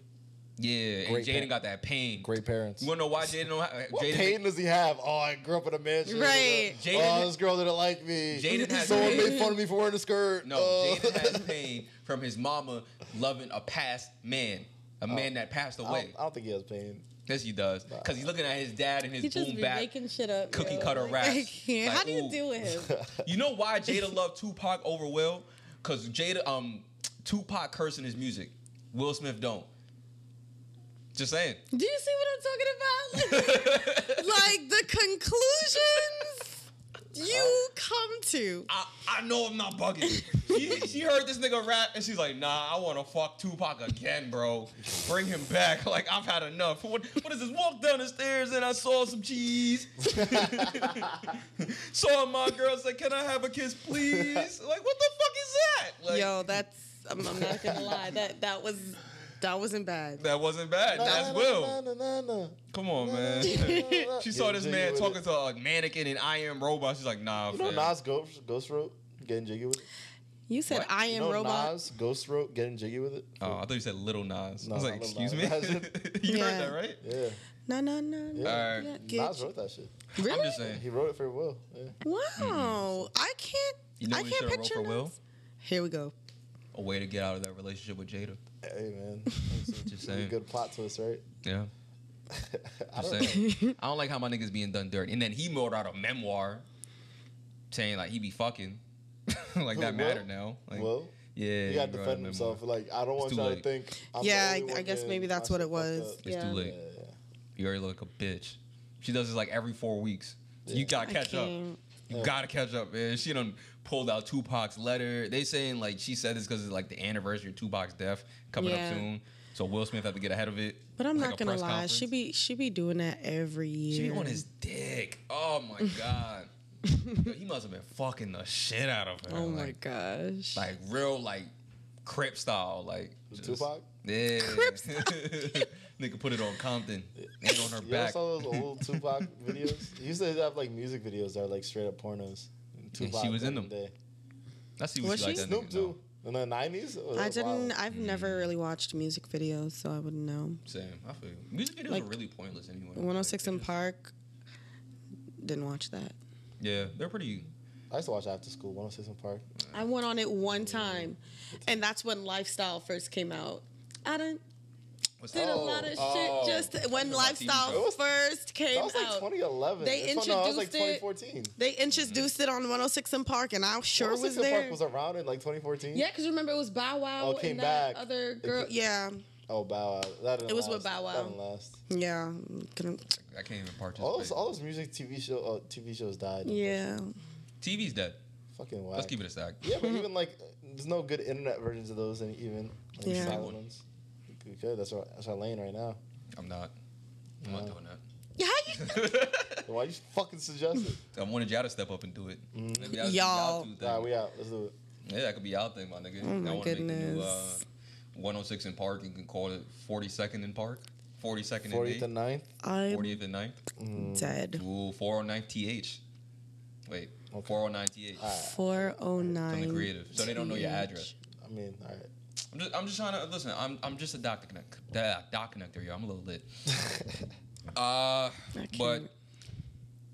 Yeah, and Jaden got that pain. Great parents. You wanna know why Jaden don't have What pain does he have? Oh, I grew up in a mansion. Right. Oh, this girl didn't like me. Jaden has Someone pain. made fun of me for wearing a skirt. No, Jaden has pain from his mama loving a past man. A man that passed away. I don't think he has pain. Yes, he does. Because he's looking at his dad and his He just boom be back making shit up. cookie yo. cutter Like, raps. I can't. Like, How do you ooh. deal with him? You know why Jada loved Tupac over Will? Because Tupac curse in his music. Will Smith don't. Just saying. Do you see what I'm talking about? Like the conclusions you come to. I know I'm not bugging. She heard this nigga rap and she's like, nah, I want to fuck Tupac again, bro. Bring him back. Like, I've had enough. What is this? Walk down the stairs and I saw some cheese. Saw my girl say, can I have a kiss, please? Like, what the fuck is that? Like, Yo, I'm not gonna lie. That wasn't bad. that wasn't bad. That's Will. Come on, man. She saw this man talking to a mannequin and I Am Robot. She's like, nah, You know fam. Nas Ghost wrote? getting jiggy with it? You said I am robot. Nas, Ghost wrote getting jiggy with it. Oh, I thought you said Little Nas. No, I was like, excuse me. You heard that, right? Yeah. No. Yeah. Nas wrote that shit. Really? I'm just saying. He wrote it for Will. Yeah. Wow. I can't. You know I what can't you picture wrote for Will? Will. Here we go. A way to get out of that relationship with Jada. Hey man, Just saying. Good plot twist, right? Yeah. Just saying. I don't like how my niggas being done dirty. And then he wrote out a memoir saying like he be fucking. Like that mattered now. Like, Will? Yeah. He got to defend himself. Like I don't want y'all to think. I guess maybe that's what it was. It's too late. Yeah. You already look like a bitch. She does this like every 4 weeks. Yeah. You gotta catch up. You gotta catch up, man. She done pulled out Tupac's letter. They saying like she said this because it's like the anniversary of Tupac's death coming up soon. So Will Smith had to get ahead of it. But I'm not gonna lie, she be doing that every year. She be on his dick. Oh my god. Yo, he must have been fucking the shit out of her. Oh my gosh. Like real like Crip style, like just, Tupac. Yeah. Nigga put it on Compton and on her back. You saw those old Tupac videos? He used to have like music videos that are like straight up pornos. Tupac, she was in them. I see what she like. Snoop too. In the 90s? I didn't. I've never really watched music videos, so I wouldn't know. Same. I feel you. Music videos are really pointless anyway. 106 in Park. Didn't watch that. Yeah, they're pretty. I used to watch After School, 106 in Park. I went on it one time, and that's when Lifestyle first came out. I did a lot of shit just when Lifestyle first came out. That was like 2011. They introduced that was like 2014. They introduced it on 106 in Park, and I sure was there. 106 in Park was around in like 2014. Yeah, because remember it was Bow Wow came and back. that other girl. Yeah. Oh, Bow Wow. That didn't it was last. with Bow Wow. That didn't last. Yeah. I can't even participate. All those music TV shows died. Yeah. TV's dead. Fucking whack. Let's keep it a stack. Yeah, but even like, there's no good internet versions of those, and even like silent ones. We could. That's our lane right now. I'm not doing that. Yeah. Why you fucking suggest it? I wanted y'all to step up and do it. Y'all. Nah, we out. Let's do it. Yeah, that could be y'all thing, my nigga. Oh my goodness. Make the new, 106 in Park. You can call it 42nd in Park. 42nd and 40th and 9th. 40th and 9th. Dead. Ooh, 409 TH. Wait, okay. 409 TH. 409. Something creative. So they don't know your address. I mean, all right. I'm just trying to listen. I'm just a dot connector, yo. I'm a little lit. But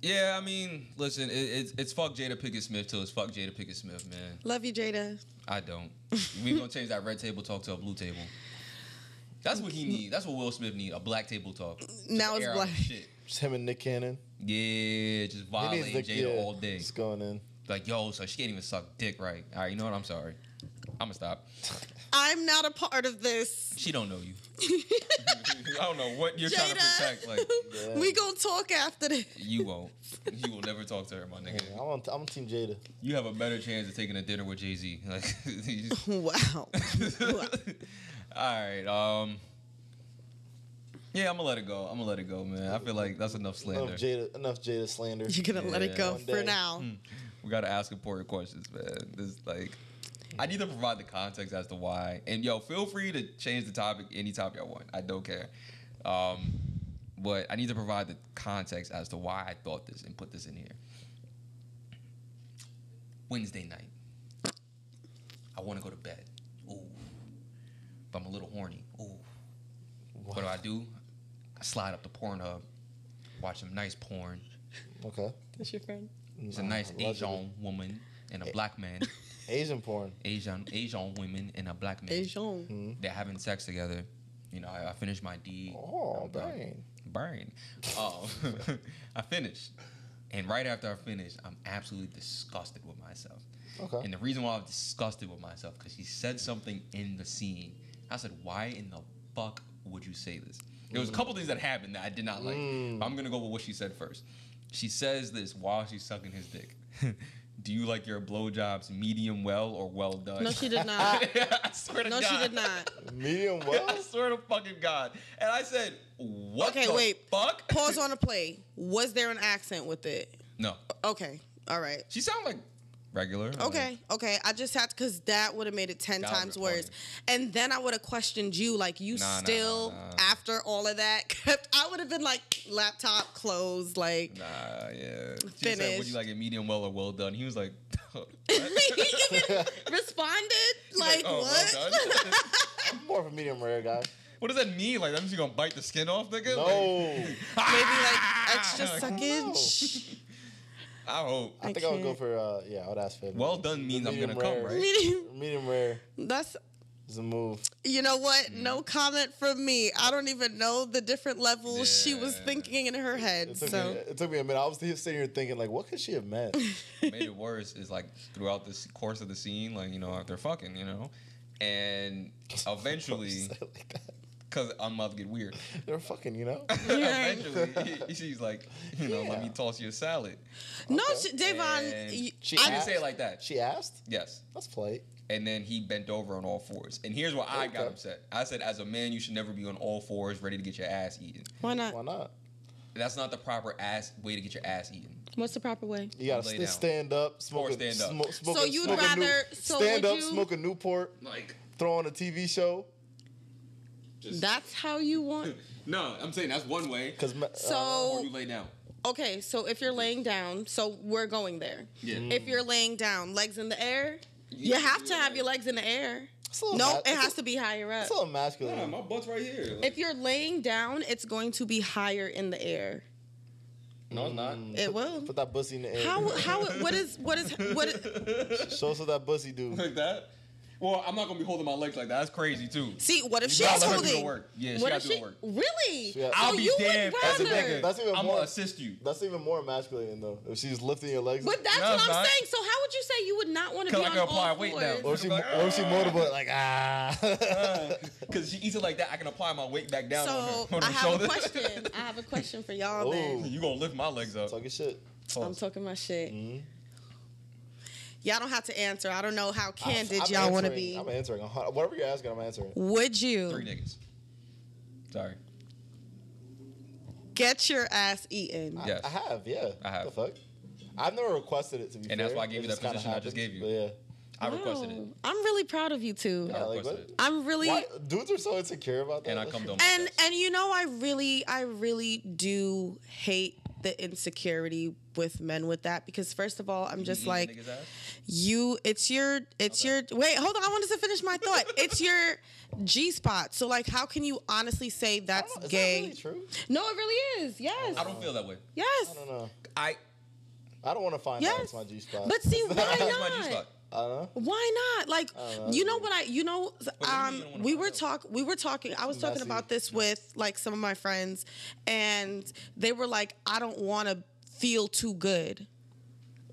yeah, I mean, listen, it's fuck Jada Pinkett Smith till it's fuck Jada Pinkett Smith, man. Love you, Jada. I don't. We gonna change that red table talk to a blue table. That's what he need. That's what Will Smith need. A black table talk. Now it's black. Shit. Just him and Nick Cannon. Yeah, just violating Jada all day. Just going in. Like, yo, so she can't even suck dick right. All right, you know what? I'm sorry. I'm gonna stop. I'm not a part of this. She don't know you. I don't know what you're trying to protect. Like, we gonna talk after this. You won't. You will never talk to her, my nigga. Yeah, I'm on Team Jada. You have a better chance of taking a dinner with Jay-Z. Like, wow. All right. Yeah, I'm gonna let it go. Man. I feel like that's enough slander. Enough Jada slander. You're gonna let it go for now. We gotta ask important questions, man. This like, I need to provide the context as to why. And yo, feel free to change the topic anytime y'all want. I don't care. But I need to provide the context as to why I thought this and put this in here. Wednesday night. I want to go to bed. Ooh. But I'm a little horny. Ooh. What do? I slide up to Pornhub, watch some nice porn. Okay. That's your friend? It's a nice Asian woman and a black man. Asian porn. Asian women and a black man. Asian. Mm-hmm. They're having sex together. You know, I finished my deed. Oh, burn. I finished. And right after I finished, I'm absolutely disgusted with myself. Okay. And the reason why I'm disgusted with myself, because she said something in the scene. I said, why in the fuck would you say this? There was a couple things that happened that I did not like. But I'm going to go with what she said first. She says this while she's sucking his dick. Do you like your blowjobs medium well or well done? No, she did not. I swear to God. No, she did not. Medium well? I swear to fucking God. And I said, what fuck? Pause on the play. Was there an accent with it? No. Okay. All right. She sounded like regular. Okay. I just had to, because that would have made it 10 times worse. And then I would have questioned you, like, nah. After all of that, I would have been like, laptop closed, like, yeah. She finished. said, would you like it medium well or well done? He was like, he even responded, like what? Well done. I'm more of a medium rare guy. What does that mean? Like, that means you gonna bite the skin off, nigga? No. Maybe like extra suckage. I hope. I think I would go for I would ask for well done means I'm gonna rare. come, right? Medium rare. That's a move. You know what? No comment from me. I don't even know the different levels she was thinking in her head. It took me a minute. I was sitting here thinking, like, what could she have meant? What made it worse is, like, throughout the course of the scene, like, you know, they're fucking, you know, and eventually, because I'm about to get weird. They're fucking, you know. Eventually, she's like, you know, let me toss you a salad. No, Davon. She didn't say it like that. She asked? Yes. That's polite. And then he bent over on all fours. And here's where I got upset. I said, as a man, you should never be on all fours ready to get your ass eaten. Why not? Why not? That's not the proper way to get your ass eaten. What's the proper way? You gotta stand up, smoke So you'd rather stand up, smoke a Newport, like throw on a TV show. That's how you want. No, I'm saying that's one way. Or you lay down. Okay, so if you're laying down, so we're going there. Yeah. If you're laying down, legs in the air, you have to have your legs in the air. No, it has to be higher up. It's a little masculine. Yeah, my butt's right here. If you're laying down, it's going to be higher in the air. No, it's not. It will. Put that pussy in the air. What is Show us what that pussy do. Like that? Well, I'm not gonna be holding my legs like that. That's crazy too. See, what if she's holding? Yeah, she gotta do the work. Really? I'll be damned. I'm gonna assist you. That's even more masculine though. If she's lifting your legs. But that's what I'm saying. So how would you say you would not want to be on all fours? Weight now. Or she motorboat like Because she eats it like that, I can apply my weight back down on her shoulder. I have a question for y'all. Then you gonna lift my legs up? Talking shit. I'm talking my shit. Mm-hmm. Y'all don't have to answer. I don't know how candid y'all want to be. I'm answering. Whatever you're asking, I'm answering. Would you? 3 niggas. Sorry. Get your ass eaten? Yes. I have, yeah. I have. The fuck? I've never requested it, to be fair. And that's why I gave you that position I just gave you. But yeah. I requested it. I'm really proud of you too. Yeah, like, what? I'm really. Why? Dudes are so insecure about that. And I come to and you know, I really do hate the insecurity with men with that, because first of all, I'm just like, it's your wait, hold on, I wanted to finish my thought. It's your G spot. So like, how can you honestly say that's gay? Is that really true? No, it really is. Yes. I don't feel that way. Yes. I don't know. I don't want to find out it's my G spot. But see, why not? My G spot. I don't know. Why not? Like, you know what we were talking. I was talking about this with like some of my friends, and they were like, I don't want to feel too good.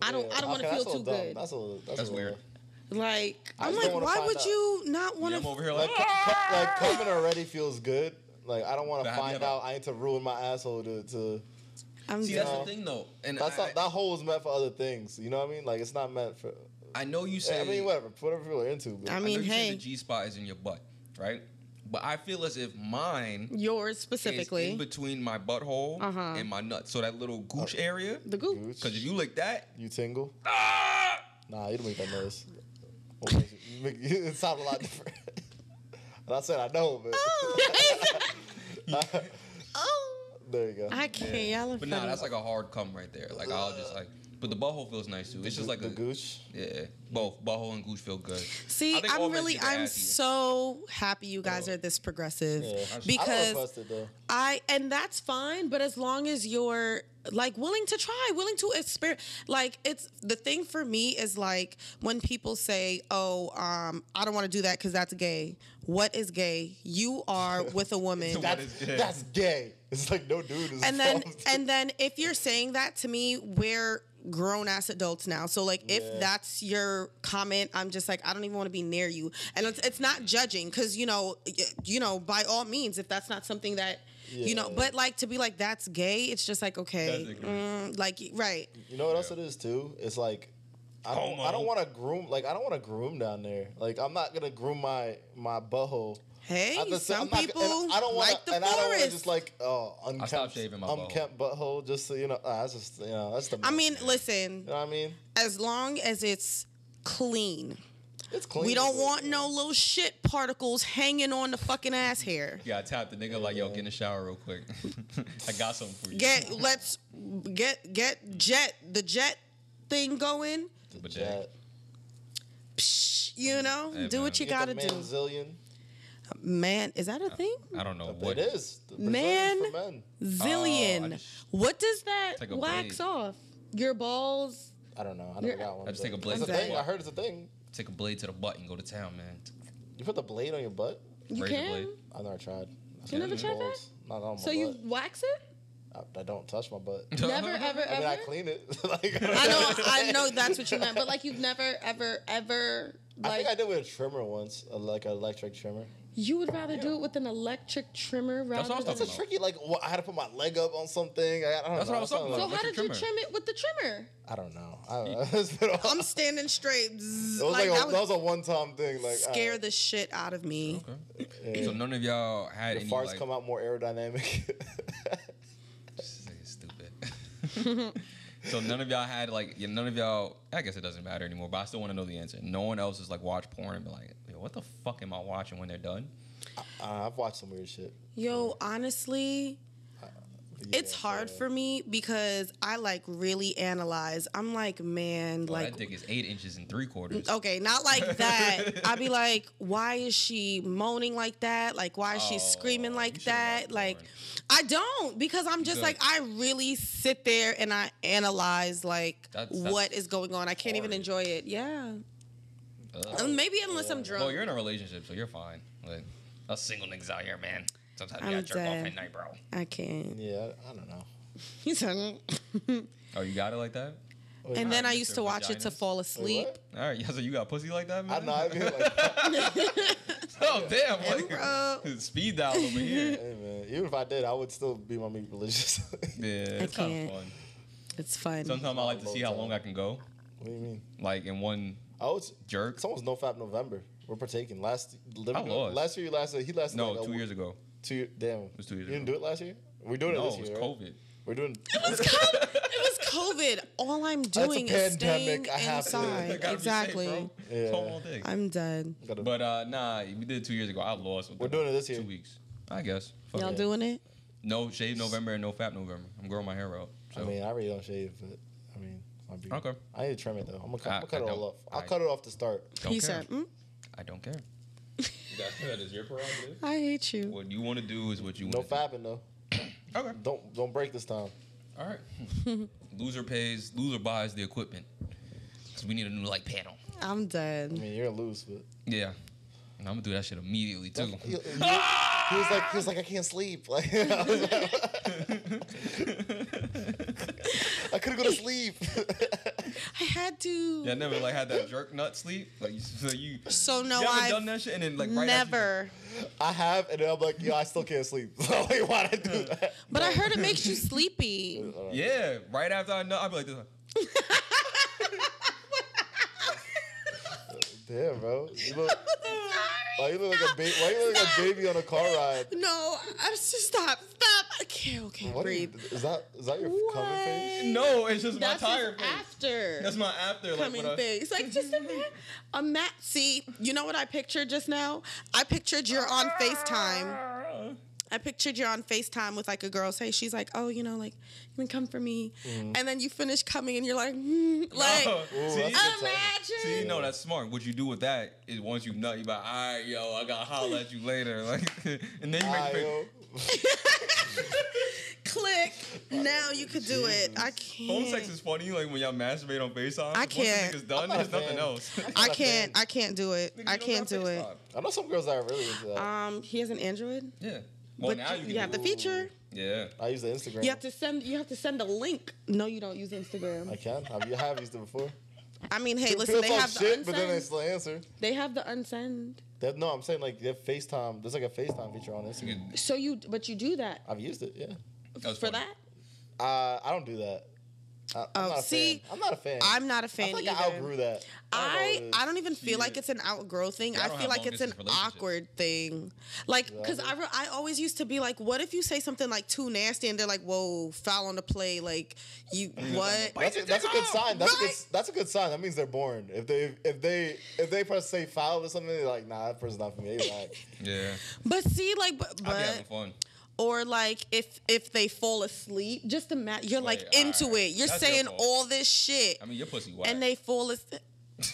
I don't want to feel too good. That's weird. Like, I'm like, why would you not want to? I'm over here like coming already feels good. Like, I don't want to find out. I need to ruin my asshole to. See, that's the thing though, and that hole is meant for other things. You know what I mean? Like, it's not meant for. I know you say. I mean, whatever people are into. But I mean, the G spot is in your butt, right? But I feel as if yours specifically, is in between my butthole and my nuts. So that little gooch area, the gooch. Because if you lick that, you tingle. Nah, you don't make that noise. It sounds a lot different. And I said I know, but there you go. I can't. Y'all are but nah, that's like a hard cum right there. Like I'll just like. But the butthole feels nice too. It's just like the gooch. Yeah, both butthole and gooch feel good. See, I'm so happy you guys are this progressive because and that's fine. But as long as you're like willing to try, willing to experience, like it's the thing for me is like when people say, "Oh, I don't want to do that because that's gay." What is gay? You are with a woman. That's gay. It's like no dude is. And then if you're saying that to me, we're grown ass adults now. So like if that's your comment, I'm just like, I don't even want to be near you. And it's not judging because you know by all means, if that's not something that you know, but like to be like that's gay, it's just like okay, like right. You know what else it is too? It's like I don't want to groom. Like I don't want to groom down there. Like I'm not gonna groom my butthole Hey, some people I don't want like the and forest. I don't want to just like unkempt, I stopped shaving my butthole just so you know. That's just that's the. I mean, listen. You know what I mean? As long as it's clean. It's clean. We don't want no little shit particles hanging on the fucking ass hair. Yeah, I tapped the nigga like, yo, get in the shower real quick. I got something for you. Let's get the jet thing going. The jet. Psh, you know, hey, do man. what you gotta do. Zillion. Man, is that a thing? I don't know what it is. Man, zillion. What does that wax blade off? Your balls? I don't know. I never got one. I just take a blade. It's a thing. I heard it's a thing. Take a blade to the butt and go to town, man. You put the blade on your butt? You can. Blade. I've never tried. You never tried that? Not on my butt. So you wax it? I don't touch my butt. Never, ever, ever. I mean, I clean it. I know that's what you meant, but like you've never, ever. Like, I think I did with a trimmer once, like an electric trimmer. You would rather do it with an electric trimmer rather than... That's a tricky, like, I had to put my leg up on something. I don't know. That's what I was talking about. So how did you trim it with the trimmer? I don't know. I'm standing straight. That was a one-time thing. Like, scare the shit out of me. Okay. Yeah. So none of y'all had any, farts come out more aerodynamic. Stupid. So none of y'all had, like, none of y'all, I guess it doesn't matter anymore, but I still want to know the answer. No one else is, like, watch porn and be like, what the fuck am I watching when they're done? I've watched some weird shit. Yo, honestly, it's hard for me because I like really analyze. I'm like, man, like that dick is 8 inches and 3/4. Okay, not like that. I'd be like, why is she moaning like that? Like, why is she screaming like that? Like, I don't, because I'm just like, I really sit there and I analyze like what is going on. I can't even enjoy it. Yeah. Maybe unless I'm drunk. Well, you're in a relationship, so you're fine. Like, us single niggas out here, man. Sometimes you gotta jerk off at night, bro. I can't. Yeah, I don't know. He said, oh, you got it like that? And then I used to watch it to fall asleep. All right, yeah, so you got pussy like that, man? I know, I mean, like... Oh, damn. Like, speed dial over here. Hey, man, even if I did, I would still be my meat religious. Yeah, it's kind of fun. It's fun. Sometimes I like to see how long I can go. What do you mean? Like, in one jerk. It's almost NoFap November. We're partaking. Last year, he lasted no, like 2 years ago. Damn. It was 2 years ago. You didn't do it last year? We're doing it this year, it was COVID. We're doing... It was COVID. All I'm doing is staying inside. Exactly. Safe, yeah. All day. I'm dead. But nah, we did it 2 years ago. I lost. We're doing it this year. 2 weeks. I guess. Y'all doing it? No shave November and no fap November. I'm growing my hair out. So. I mean, I really don't shave, but I mean, okay. I need to trim it though. I'm gonna cut it all off. I'll cut it off to start. He said, I don't care. That is your prerogative. I hate you. What you want to do is what you want. No fapping though. Okay. Don't break this time. All right. Loser buys the equipment. Because we need a new light panel. I'm dead. I mean, you're gonna lose, but yeah. And I'm gonna do that shit immediately too. He was like, I can't sleep. Like, I couldn't go to sleep. I had to. Yeah, I never like had that jerk nut sleep. Like So no, I've done that shit and then like right never. I have, and then I'm like, yo, I still can't sleep. So like, why'd I do that? But I heard it makes you sleepy. Yeah, right after I nut, I'll be like this. Damn, bro. Why you look like a baby on a car ride? No, I'm just stop. Okay, breathe. Is that your coming face? No, it's just my tired face. After. That's my after coming face. Like just a mat. See, you know what I pictured just now? I pictured you're on FaceTime. I pictured you're on FaceTime with like a girl. Say she's like, oh, you know, like you can come for me, and then you finish coming and you're like, like, imagine. See, no, that's smart. What you do with that is once you nut, you be like, all right, yo, I gotta holler at you later, like, and then you make. Click. Now you could do it. I can't. Phone sex is funny. Like when y'all masturbate on FaceTime. I can't. Once the nigga's done, there's nothing else. I can't do it. I can't do it. I know some girls that are really into that. He has an Android. Yeah. Well, but now you have the feature. Yeah. I use the Instagram. You have to send a link. No, you don't use Instagram. I can. I have used it before. I mean, hey, listen, they have the unsend. But then they still answer. They have the unsend. No, I'm saying like they have FaceTime. There's like a FaceTime feature on Instagram. So you do that? I've used it, yeah. For that? I don't do that. I'm not a fan. I'm not a fan. I'm not a fan I feel like either. I outgrew that. I don't even feel like it's an outgrow thing. I feel like it's an awkward thing. Like, because I always used to be like, what if you say something like too nasty and they're like, whoa, foul on the play. Like, you, what? That's a good sign. That's a good sign. That means they're bored. If they press say foul or something, they're like, nah, that person's not for me. Like, yeah. But see, like, but I'd be having fun. Or like if they fall asleep, just imagine you're like into it. You're saying all this shit. I mean, your pussy whack. And they fall asleep.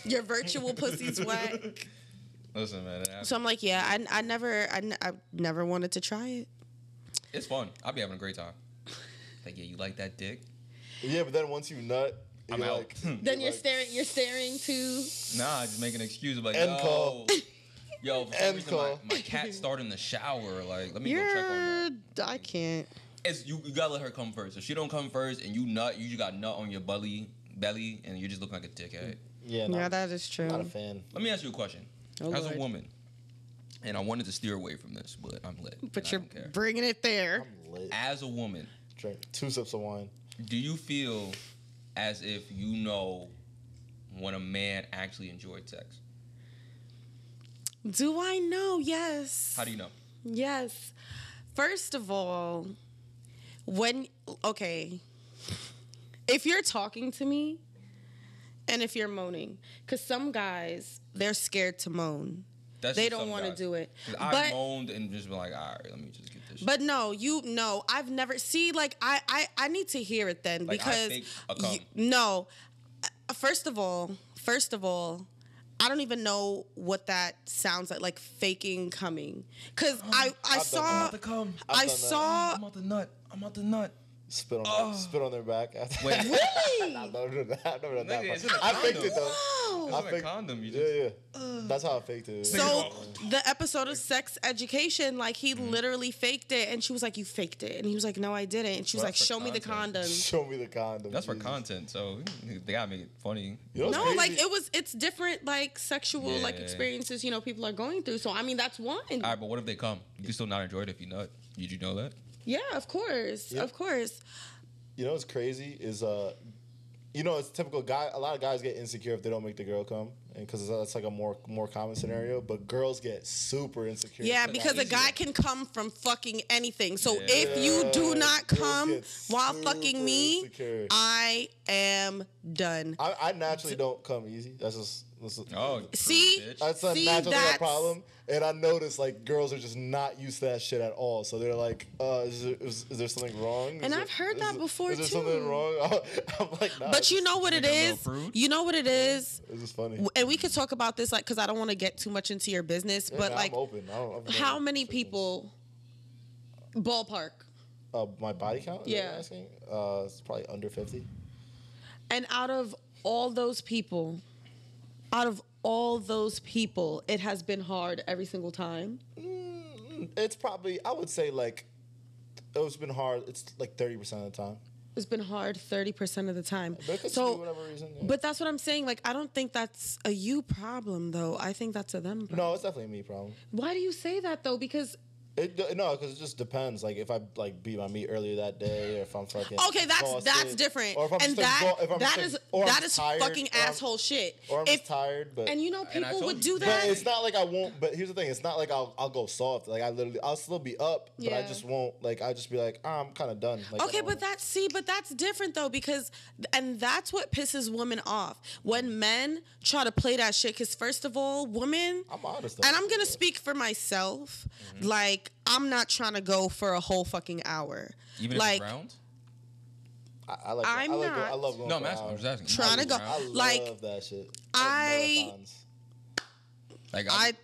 Your virtual pussy's whack. Listen, man. So I'm like, yeah, I never wanted to try it. It's fun. I'll be having a great time. Like, yeah, you like that dick? Yeah, but then once you nut, I'm out. Like, then you're staring to. Nah, just make an excuse like, end call. Yo, for some reason, my cat started in the shower. Like, let me go check on her. I can't. It's you gotta let her come first. If she don't come first and you nut, you just got nut on your belly, and you're just looking like a dickhead. Yeah, that is true. Not a fan. Let me ask you a question. As a woman, and I wanted to steer away from this, but I'm lit. But you're bringing it there. I'm lit. As a woman, drink 2 sips of wine. Do you feel as if you know when a man actually enjoyed sex? Do I know? Yes. How do you know? Yes. First of all, if you're talking to me and if you're moaning, because some guys, they're scared to moan. They don't want to do it. I moaned and just been like, all right, let me just get this shit. But no, I've never, see, like, I need to hear it then, like, because, first of all, I don't even know what that sounds like faking coming. Because I saw... I'm about to come. I'm about to nut. I'm about to nut. Spit on their back. Wait, really? I've never done that. Nigga, I faked it, though. Wow. It's in a condom. You just... Yeah. That's how I faked it. So, the episode of Sex Education, like, he literally faked it. And she was like, you faked it. And he was like, no, I didn't. And she was like, show me the condom. Show me the condom. That's for content. So, they gotta make it funny. You know, no, like, it's different, like, sexual, like, experiences, you know, people are going through. So, I mean, that's one. All right, but what if they come? You can still not enjoy it if you nut. Did you know that? Yeah, of course. Yeah. Of course. You know what's crazy is, it's typical guy. A lot of guys get insecure if they don't make the girl come, and because that's like a more common scenario. But girls get super insecure. Yeah, because a guy can come from fucking anything. So if you do not come while fucking me, insecure. I am done. I naturally don't come easy. That's just. See, that's a natural problem, and I noticed like girls are just not used to that shit at all. So they're like, "Is there something wrong?" And I've heard that before too. Is there something wrong? I'm like, nah. But you know what it is? You know what it is? This is funny. And we could talk about this, like, because I don't want to get too much into your business, but like, I'm open. How many people? Ballpark. My body count? Yeah. Asking? It's probably under 50. And out of all those people, it has been hard every single time. It's probably, I would say, like, it's been hard. It's like 30% of the time. It's been hard 30% of the time. But it could be whatever reason. Yeah. But that's what I'm saying. Like, I don't think that's a you problem, though. I think that's a them problem. No, it's definitely a me problem. Why do you say that, though? Because... because it just depends. Like if I like beat my meat earlier that day, or if I'm fucking that's different. Or if I'm that is tired, fucking asshole shit. Or I'm just tired, but and you know people would do that. But it's not like I won't. But here's the thing: it's not like I'll go soft. Like I'll still be up, but I just won't. Like I just be like, I'm kind of done. Like, okay, but that's different though, because and that's what pisses women off when men try to play that shit. Because first of all, women, I'm honest, and I'm gonna speak for myself, like. I'm not trying to go for a whole fucking hour. Even if it's round? I love going. No, I'm just asking. Trying to go. I love that shit.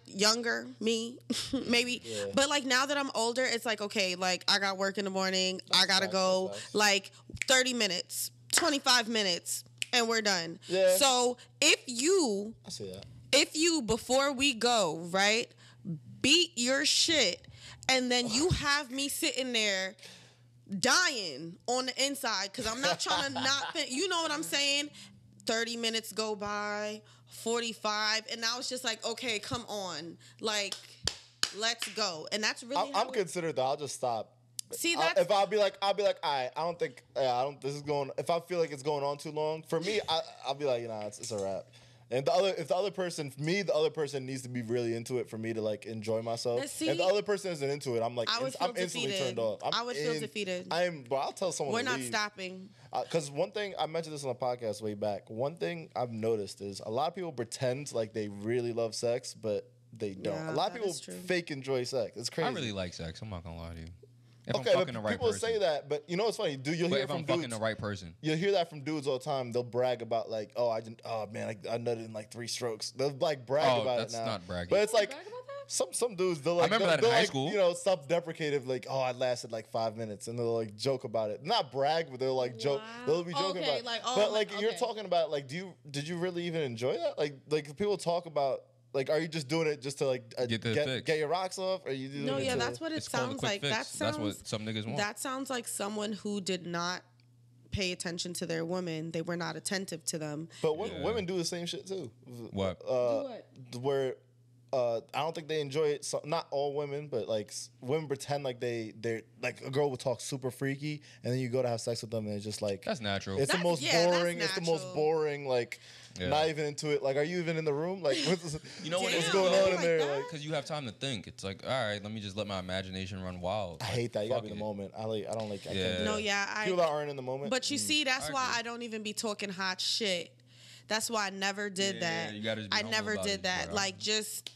Younger, me, maybe. Yeah. But like now that I'm older, it's like, okay, like I got work in the morning. I gotta go like 30 minutes, 25 minutes, and we're done. Yeah. So I see that. If you, before we go, right, beat your shit, and then you have me sitting there dying on the inside because I'm not trying to you know what I'm saying? 30 minutes go by, 45, and now it's just like, okay, come on. Like, let's go. And that's really I'm considered, though. I'll just stop. See, that's... if I'll be like, all right, I don't think, this is going, if I feel like it's going on too long, for me, I'll be like, it's a wrap. And if the other person needs to be really into it for me to like enjoy myself. If the other person isn't into it, I'm like, I'm instantly turned off. I would feel defeated. But I'll tell someone. We're not stopping. Because one thing, I mentioned this on a podcast way back. One thing I've noticed is a lot of people pretend like they really love sex, but they don't. Yeah, a lot of people fake enjoy sex. It's crazy. I really like sex. I'm not gonna lie to you. If okay, I'm fucking the right people person. say that, but you know what's funny? You'll hear if from I'm dudes. Fucking the right person. You'll hear that from dudes all the time. They'll brag about like, I nutted in like 3 strokes. They'll like brag about it now. That's not bragging. But it's like some dudes they'll like. I remember that in high school. You know, self-deprecative, like, I lasted like 5 minutes, and they'll like joke about it. Not brag, but they'll like joke. They'll be joking about it. But like you're talking about like, did you really even enjoy that? Like people talk about. Like, are you just doing it just to like get your rocks off? Or you doing it that's what it sounds like. That's what some niggas want. That sounds like someone who did not pay attention to their women. They were not attentive to them. But women do the same shit too. What? Where I don't think they enjoy it. So, not all women, but like women pretend like they're like a girl will talk super freaky, and then you go to have sex with them, and it's just like that's natural. It's the most boring. It's the most boring. Like. Yeah. Not even into it. Like, are you even in the room? Like, what's going on in there? Like, because you have time to think. It's like, all right, let me just let my imagination run wild. I hate that. You gotta be in the moment. I don't like. Yeah. People that aren't in the moment. But you see, that's why I don't even be talking hot shit. That's why I never did that. You gotta I never did that. Like, just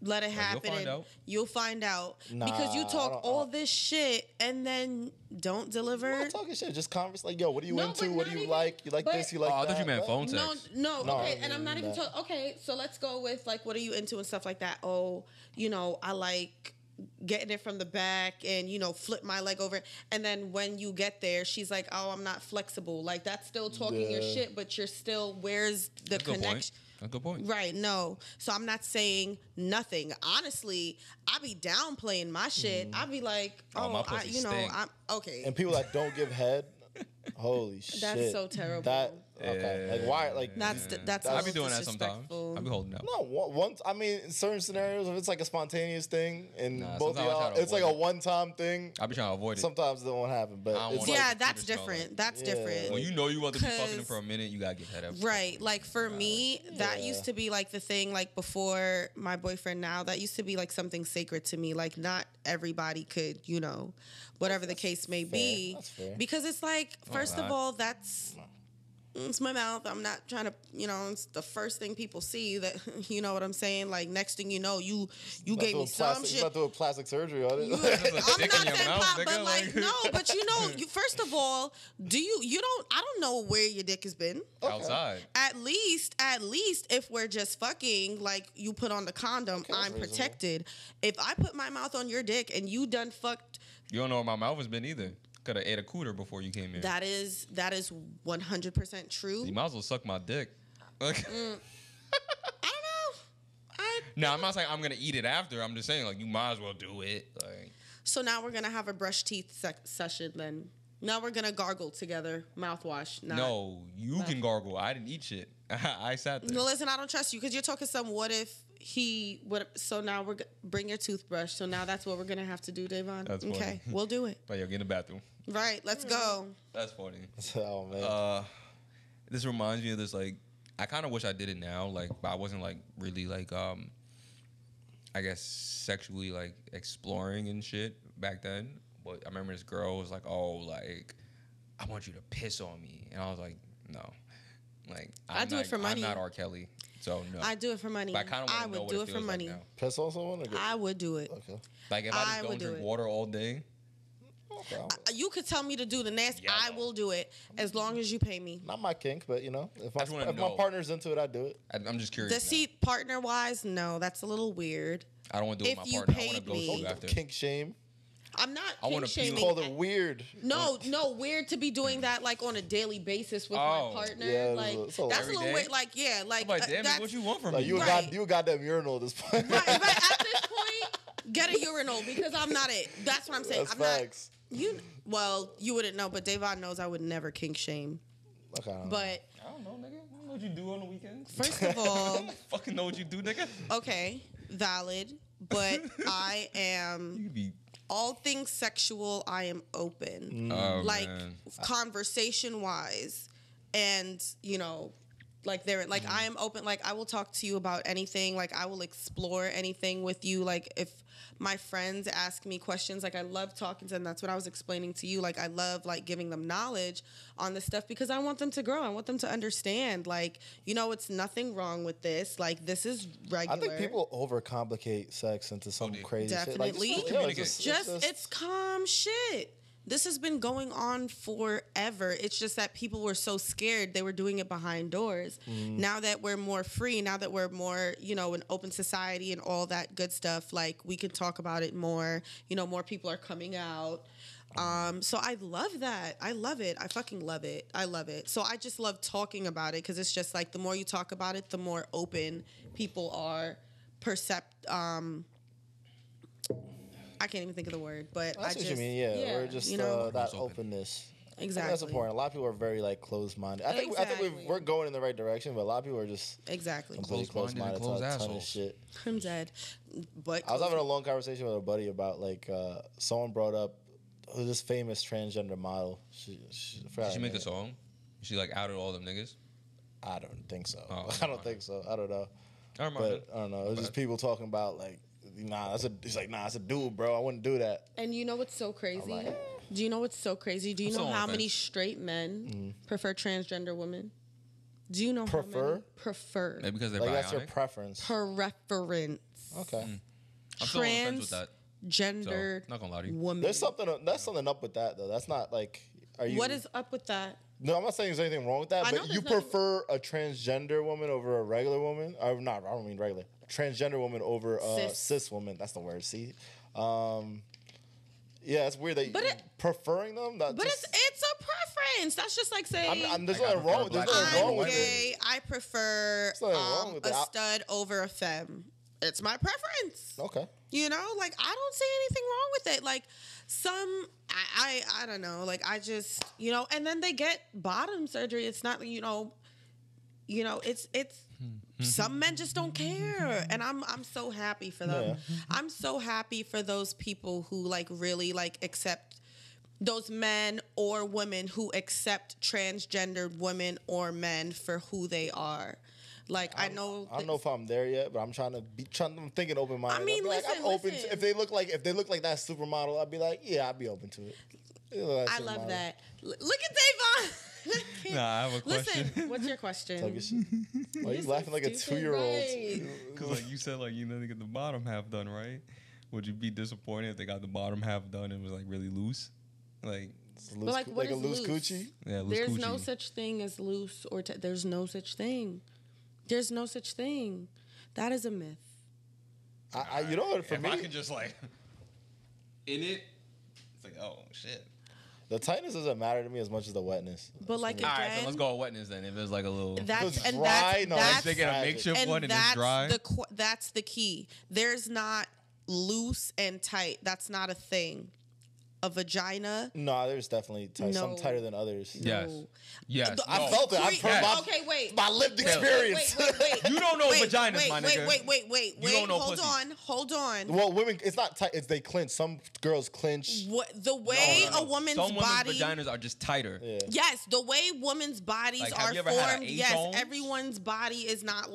let it happen. You'll find out. Because you talk all this shit and then don't deliver. I'm not talking shit. Just converse. Like, yo, what are you into? What do you like? You like this? You like that? I thought you meant phone sex. No. Okay, and I'm not even talking. Okay, so let's go with like, what are you into and stuff like that. Oh, I like getting it from the back and flip my leg over, and then when you get there she's like, oh, I'm not flexible. Like, that's still talking your shit, but you're still, where's the connection? A good point. Right, no. So I'm not saying nothing. Honestly, I be downplaying my shit. I be like, my pussy stink. I'm okay. And people that don't give head, holy shit. That's so terrible. Okay. Like, why? Like, that's I be doing that sometimes. I be holding out. No, once. I mean, in certain scenarios, if it's like a spontaneous thing and both of y'all, it's like a one-time thing. I be trying to avoid it. Sometimes it won't happen, but that's different. That's different. When you want to be fucking him for a minute, you gotta get head up. Right. Like for me, that used to be like the thing. Like before my boyfriend, now that used to be like something sacred to me. Like not everybody could, whatever the case may be, because it's like, first of all, it's my mouth. I'm not trying to, it's the first thing people see that, you know what I'm saying? Like, next thing you know, you gave me some shit. You're not doing plastic surgery on it. I'm not saying but like, no, but first of all, I don't know where your dick has been. Outside. At least if we're just fucking, like, you put on the condom, I'm protected. If I put my mouth on your dick and you done fucked. You don't know where my mouth has been either. Could have ate a cooter before you came in. That is 100% true. You might as well suck my dick. I don't know. No, I'm not saying I'm gonna eat it after. I'm just saying, like, you might as well do it. Like, so now we're gonna have a brush teeth session. Then now we're gonna gargle together, mouthwash. No, you can gargle. I didn't eat shit. I sat there. No, listen, I don't trust you because you're talking some what if he would. So now bring your toothbrush. So now that's what we're gonna have to do, Davon. That's funny. Okay, we'll do it. But get in the bathroom. Right, let's go. That's funny. Oh man. This reminds me of this. Like, I kind of wish I did it now. Like, but I wasn't like really like I guess sexually like exploring and shit back then. But I remember this girl was like, "Oh, like, I want you to piss on me," and I was like, "No." Like, I do it for money. I'm not R. Kelly, so no. I do it for money. But I would do it for money. Like piss on someone? I would do it. Okay. Like if I just don't drink water all day. Okay. You could tell me to do the nasty. I will do it as long as you pay me. Not my kink, but if my partner's into it, I do it. I'm just curious. The seat partner wise, no, that's a little weird. I don't want to do it with my partner. I want to go to you after. Kink shame. I'm not kink shaming. You called it weird. No, weird to be doing that like on a daily basis with my partner. Yeah, like that's a little weird. Like damn, what you want from me? You got that urinal at this point. Right, at this point, get a urinal because I'm not it. That's what I'm saying. That's I'm facts. not. You wouldn't know, but Davon knows I would never kink shame. Okay. But I don't know, nigga. I don't know what you do on the weekends. First of all, fucking know what you do, nigga. Okay, valid. But I am. You be all things sexual, I am open. Conversation wise, and like I am open. Like I will talk to you about anything. Like I will explore anything with you. Like if my friends ask me questions, like I love talking to them. That's what I was explaining to you. Like I love like giving them knowledge on this stuff because I want them to grow. I want them to understand. Like it's nothing wrong with this. Like this is regular. I think people overcomplicate sex into some crazy definitely. shit. Like, it's calm shit. This has been going on forever. It's just that people were so scared. They were doing it behind doors. Now that we're more free, now that we're more, an open society and all that good stuff, like we can talk about it more. More people are coming out. So I love that. I love it. I fucking love it. I love it. So I just love talking about it because it's just like the more you talk about it, the more open people are. I can't even think of the word, but that's what you mean, yeah. Or just that openness. Exactly. That's important. A lot of people are very closed-minded. I think we're going in the right direction, but a lot of people are just completely closed-minded to a ton of shit. I'm dead. But I was having a long conversation with a buddy about someone brought up this famous transgender model. Did she make a song? She outed all them niggas? I don't think so. I don't think so. I don't know. I don't know. It was just people talking about he's like, nah, it's a dude, bro. I wouldn't do that. And you know what's so crazy? Do you know what's so crazy? Do you know how many straight men prefer transgender women? Do you know how many prefer? Maybe because they're bionic? That's their preference. Preference. Okay. I'm still on the fence with that. Gendered not gonna lie to you. Woman. There's something up with that though. That's not like. What is up with that? No, I'm not saying there's anything wrong with that. But you prefer a transgender woman over a regular woman? Or not? I don't mean regular. Transgender woman over a cis woman. That's the word. See, yeah, it's weird that you're preferring them. It's a preference. That's just like saying there's nothing wrong with it. I'm gay. I prefer a stud over a femme. It's my preference. Okay. I don't see anything wrong with it. Like I don't know. Like I just and then they get bottom surgery. It's not it's. Some men just don't care, and I'm so happy for them. Yeah. I'm so happy for those people who really accept those men or women who accept transgendered women or men for who they are. I don't know if I'm there yet, but I'm I'm thinking open minded. I mean, listen, I'm open to, if they look like that supermodel, I'd be like, yeah, I'd be open to it. I love that. Look at Davon. Nah, I have a question. Listen, what's your question? Why are you laughing like a 2-year-old? Because you said they get the bottom half done, right? Would you be disappointed if they got the bottom half done and was really loose? Like a loose coochie? Yeah, loose There's coochie. no such thing as loose or there's no such thing. There's no such thing. That is a myth. You know what? For me, I can just in it, it's oh shit. The tightness doesn't matter to me as much as the wetness. But again, all right, so let's go with wetness then. If there's a little, that's they get a makeshift one and it's dry. That's the key. There's not loose and tight. That's not a thing. A vagina. No, there's definitely some tighter than others. Yes. Yes. I felt it. I've heard my lived experience. Wait. You don't know vaginas, my nigga. Wait. You don't know Hold on. Well, women, it's not tight. It's they clinch. Some girls clinch. The way a woman's some body. Some women's vaginas are just tighter. Yeah. Yes, the way women's bodies are formed. Yes, everyone's body is not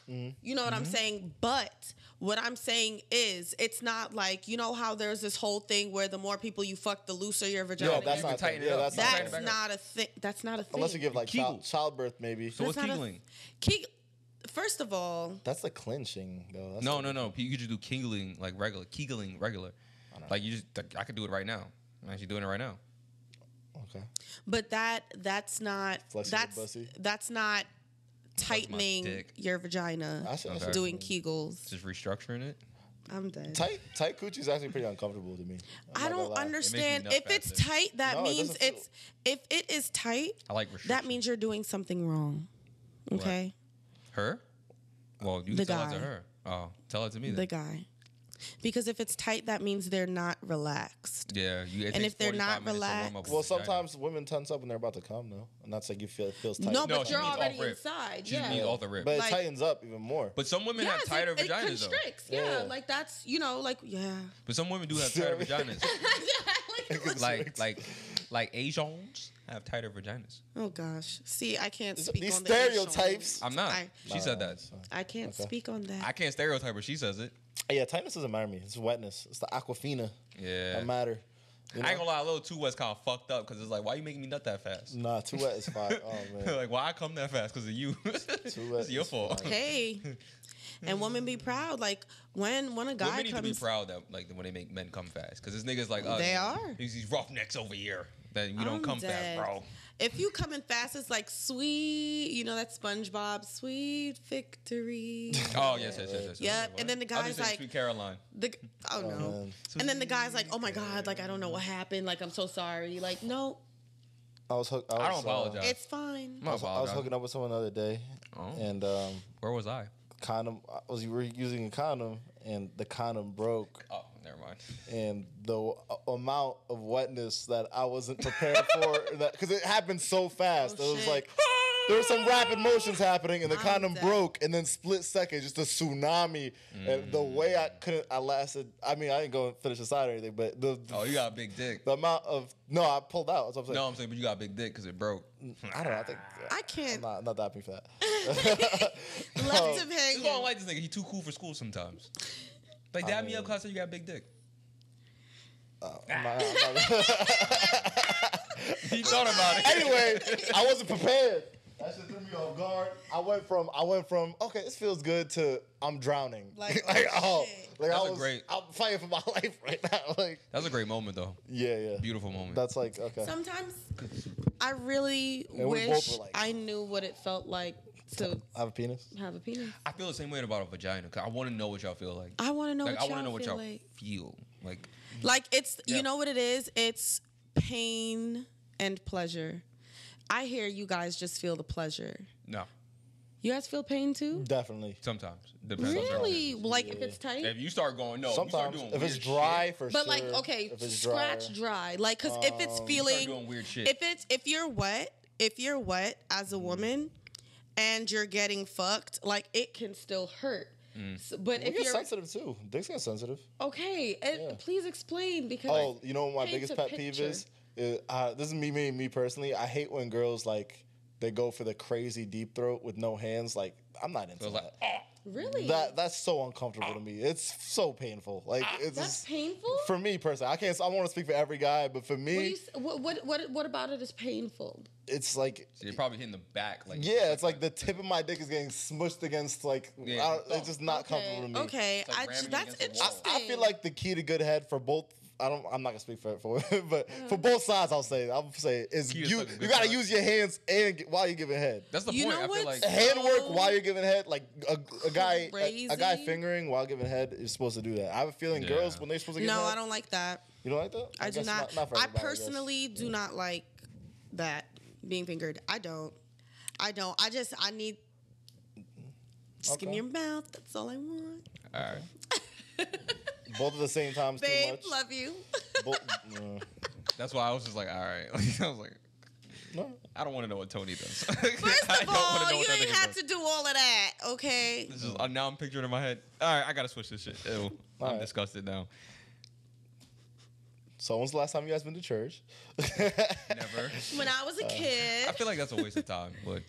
you know what I'm saying? But what I'm saying is, it's not how there's this whole thing where the more people you fuck, the looser your vagina. Yeah, that's not tight. Yeah, that's not a thing. That's not a thing. Unless you give childbirth, maybe. So what's kegling? First of all, that's the clinching, though. No. You could just do kegling regular. Kegling regular. I could do it right now. I'm actually doing it right now. Okay. But that's not. That's not tightening your vagina. Doing Kegels. Just restructuring it. I'm dead. Tight coochie is actually pretty uncomfortable to me. I don't understand. If it's tight, that means it's. If it is tight, I like that means you're doing something wrong. Okay. What? Her? Well, you can tell it to her. Oh, tell it to me then. The guy. Because if it's tight, that means they're not relaxed. Yeah, and if they're not relaxed, well, sometimes women tense up when they're about to come, though, and that's like it feels tight. No, but you're already inside. She means off the rip, but it tightens up even more. But some women have tighter vaginas, though. Yeah, like that's But some women do have tighter vaginas. like Asians have tighter vaginas. Oh gosh, see, I can't speak these on stereotypes. I'm not. She said that. I can't speak on that. I can't stereotype her. She says it. Yeah, tightness doesn't matter to me. It's wetness. It's the aquafina. Yeah, that matter. You know? I ain't gonna lie, a little too wet's kind of fucked up because it's like, why you making me nut that fast? Nah, too wet is fine. Oh man, like why I come that fast? Because of you. Too wet. It's your fault. Hey, and women be proud. Like when a guy women need comes, to be proud that like when they make men come fast because this niggas like us. They are these roughnecks over here that you don't come fast, bro. If you come in fast, it's like sweet. You know that SpongeBob, sweet victory. Oh yes. Yep. And then the guy's like, Sweet Caroline. Oh no. And then the guy's like, oh my God, like I don't know what happened. Like I'm so sorry. Like no. I don't apologize. It's fine. I was hooking up with someone the other day, and where was I? Condom. I was using a condom, and the condom broke. Oh, never mind. And the amount of wetness that I wasn't prepared for, because it happened so fast. It was like there were some rapid motions happening, and the condom broke, and then split second, just a tsunami. And the way I lasted. I mean, I didn't go and finish the side or anything, but you got a big dick. The amount of I pulled out. That's what I'm saying. No, I'm saying, but you got a big dick because it broke. I don't know. I think I can't. I'm not that happy for that. Left him hanging. I don't like this nigga. He too cool for school sometimes. Like, dab me up because I said you got a big dick. He thought about it. Anyway, I wasn't prepared. That shit threw me off guard. I went from okay, this feels good to I'm drowning. I'm fighting for my life right now. Like that's a great moment though. Yeah. Beautiful moment. That's like okay. Sometimes I really wish I knew what it felt like to have a penis. I feel the same way about a vagina because I want to know what y'all feel like. I want to know. Like, what y'all feel like. Like it's you know what it is. It's pain and pleasure. I hear you guys just feel the pleasure. No. You guys feel pain too? Definitely. Sometimes. Depends. Really? Like if it's tight? If you start going, no. Sometimes. You start doing if it's weird dry, shit. for but sure. Like, okay, if it's scratch dry. Like, because if it's feeling... You start doing weird shit. If you're wet as a woman and you're getting fucked, like, it can still hurt. So, but if you're sensitive too. Dicks get sensitive. Okay. Please explain because... Oh, you know what my biggest pet peeve is? This is me personally. I hate when girls like they go for the crazy deep throat with no hands. Like I'm not into that. Really? That's so uncomfortable to me. It's so painful. Like it's that's just, painful for me personally. I want to speak for every guy, but for me, what about it is painful? It's like so you're probably hitting the back. Like it's like the tip of my dick is getting smushed against like it's just not comfortable to me. Okay, that's interesting. I feel like the key to good head for both. I'm not gonna speak for it, but for both sides, I'll say is you gotta use your hands while you're giving head. That's the point. I feel like hand work while you're giving head, like a guy fingering while giving head is supposed to do that. I have a feeling girls when they're supposed to give head. No, I don't like that. You don't like that? I do not. Not I personally do not like that being fingered. I don't. I need. Just give me your mouth. That's all I want. All right. Both at the same time is too much. Babe, love you. That's why I was just like, all right. I was like, no, I don't want to know what Tony does. First of all, you ain't have to do all of that, okay? This is, now I'm picturing in my head. All right, I got to switch this shit. Ew, I'm disgusted now. So when's the last time you guys been to church? Never. When I was a kid. I feel like that's a waste of time. But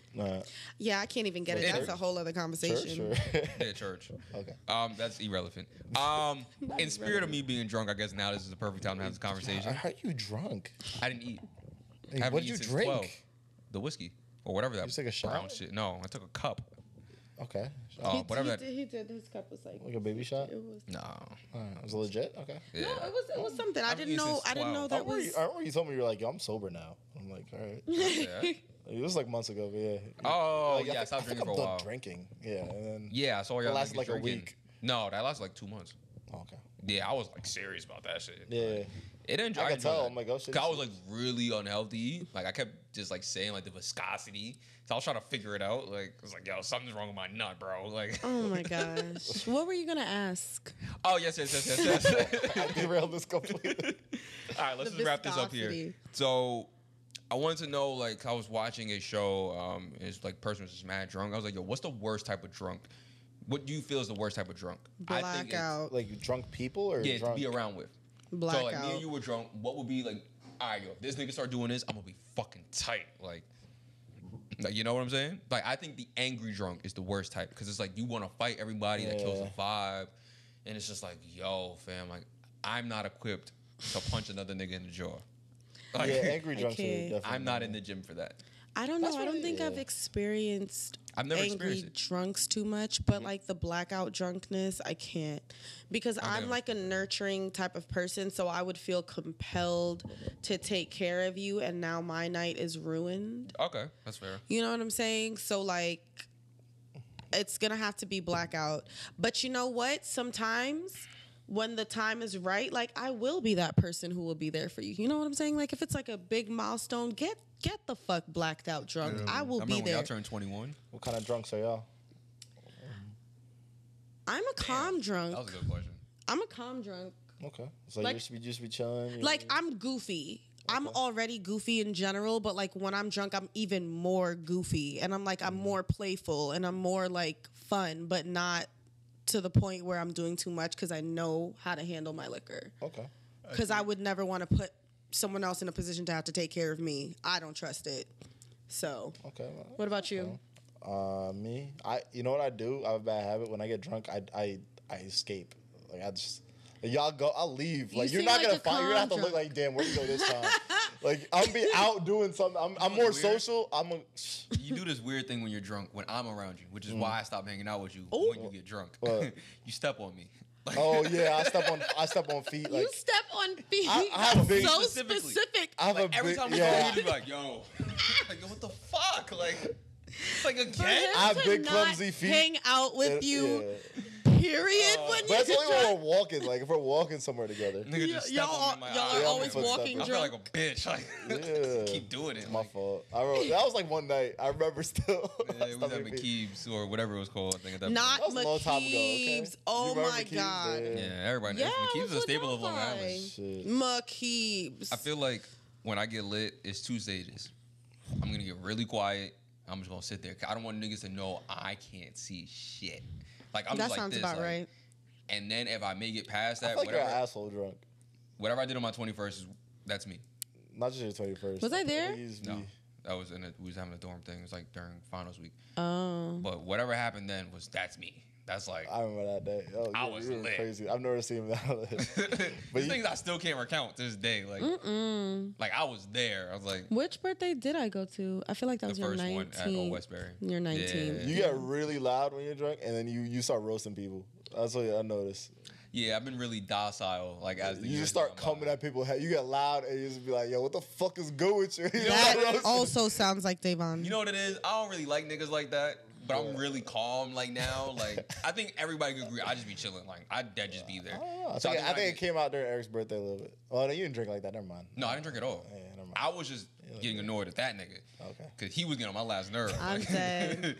yeah, I can't even get it. That's a whole other conversation. Yeah, church. Okay. That's irrelevant. In spirit of me being drunk, I guess now this is the perfect time to have this conversation. How are you drunk? I didn't eat. Hey, what did you drink? 12. The whiskey or whatever that. You took a shot? Brown shit. No, I took a cup. Okay. Whatever he did. His cup was like a baby shot. It was. No. Was it legit? Okay. Yeah. No, it was something. I didn't know that was. I remember you told me you were like, yo, I'm sober now. I'm like, all right. Yeah. It was like months ago, but yeah. Oh, like, I stopped drinking for a while. Drinking. Yeah. And then I saw y'all lasted like drinking. a week. No, that lasted like 2 months. Oh, okay. Yeah, I was like serious about that shit. Yeah. Like, it didn't. I could tell. I'm like, oh shit. I was like really unhealthy. Like I kept just like saying like the viscosity. So I was trying to figure it out. Like I was like, yo, something's wrong with my nut, bro. Like. Oh my gosh. What were you gonna ask? Oh yes. I derailed this completely. All right, let's just wrap this up here. So. I wanted to know, like, I was watching a show, it's like person was just mad drunk. I was like, yo, what's the worst type of drunk? What do you feel is the worst type of drunk? Blackout. Like drunk people or yeah, drunk? to be around with. Blackout. So like me and you were drunk, what would be like, all right, yo, if this nigga start doing this, I'm gonna be fucking tight. Like you know what I'm saying? Like I think the angry drunk is the worst type because it's like you want to fight everybody that kills the vibe, and it's just like, yo, fam, like I'm not equipped to punch another nigga in the jaw. Like, yeah, angry drunks are definitely. I'm not in the gym for that. I don't know. I don't think I've experienced angry drunks too much, but like the blackout drunkenness, I can't because I'm like a nurturing type of person, so I would feel compelled to take care of you, and now my night is ruined. Okay, that's fair. You know what I'm saying? So like, it's gonna have to be blackout. But you know what? Sometimes when the time is right, like I will be that person who will be there for you. You know what I'm saying? Like if it's like a big milestone, get the fuck blacked out drunk. I will be there. When y'all turned 21. What kind of drunks are y'all? I'm a calm drunk. That was a good question. I'm a calm drunk. Okay, so like, you just be chilling. Like I'm goofy. Okay. I'm already goofy in general, but like when I'm drunk, I'm even more goofy, and I'm more playful, and I'm more like fun, but not to the point where I'm doing too much because I know how to handle my liquor. Okay. Because I would never want to put someone else in a position to have to take care of me. I don't trust it. So. Okay. What about you? Me, you know what I do? I have a bad habit. When I get drunk, I escape. Like I just. Y'all go, I'll leave. Like you're not gonna find. You're gonna have to look like, damn, where'd you go this time? Like I'm be out doing something. I'm more social. You do this weird thing when you're drunk. When I'm around you, which is why I stop hanging out with you when you get drunk. You step on me. Oh yeah, I step on feet. Like, you step on feet. I have a big so specific. I have like, every time we go, you be like, yo, like what the fuck, like again. I have big clumsy feet. Hang out with you. Yeah. Period. But that's only when we're walking. Like if we're walking somewhere together. Nigga just step on me in my y'all are always walking drunk. I feel like a bitch. Like, keep doing it. It's my fault. That was like one night. I remember still. Yeah, we was at McKeeb's or whatever it was called. I think at that Not point. That was a long time ago. Okay? Oh my god. Yeah, everybody knows. McKeeb's is a staple of Long Island. McKeeb's. I feel like when I get lit, it's 2 stages. I'm gonna get really quiet. I'm just gonna sit there. I don't want niggas to know I can't see shit. Like I'm that just like sounds this, about like, right. And then if I may get past that, I feel like you're an asshole drunk. Whatever I did on my 21st, that's me. Not just your 21st. Was I there? No, that was we was having a dorm thing. It was like during finals week. Oh. But whatever happened then that's me. That's like I remember that day. Oh, I was lit. Crazy. I've never seen that. But these things I still can't recount to this day. Like, like I was there. I was like, which birthday did I go to? I feel like that was your 19th. The first one at Old Westbury. You're 19. Yeah. You get really loud when you're drunk, and then you start roasting people. That's what I noticed. Yeah, I've been really docile. Like as the you just start coming at people. You get loud, and you just be like, "Yo, what the fuck is good with you?" That also sounds like Davon. You know what it is? I don't really like niggas like that. But I'm really calm like now. Like I think everybody could agree. I just be chilling. Like I'd just be there. I think it came out during Eric's birthday a little bit. Oh, no, you didn't drink like that. Never mind. No, I didn't drink at all. Yeah, never mind. I was just getting annoyed at that nigga. Okay. Because he was getting on my last nerve. I'm dead.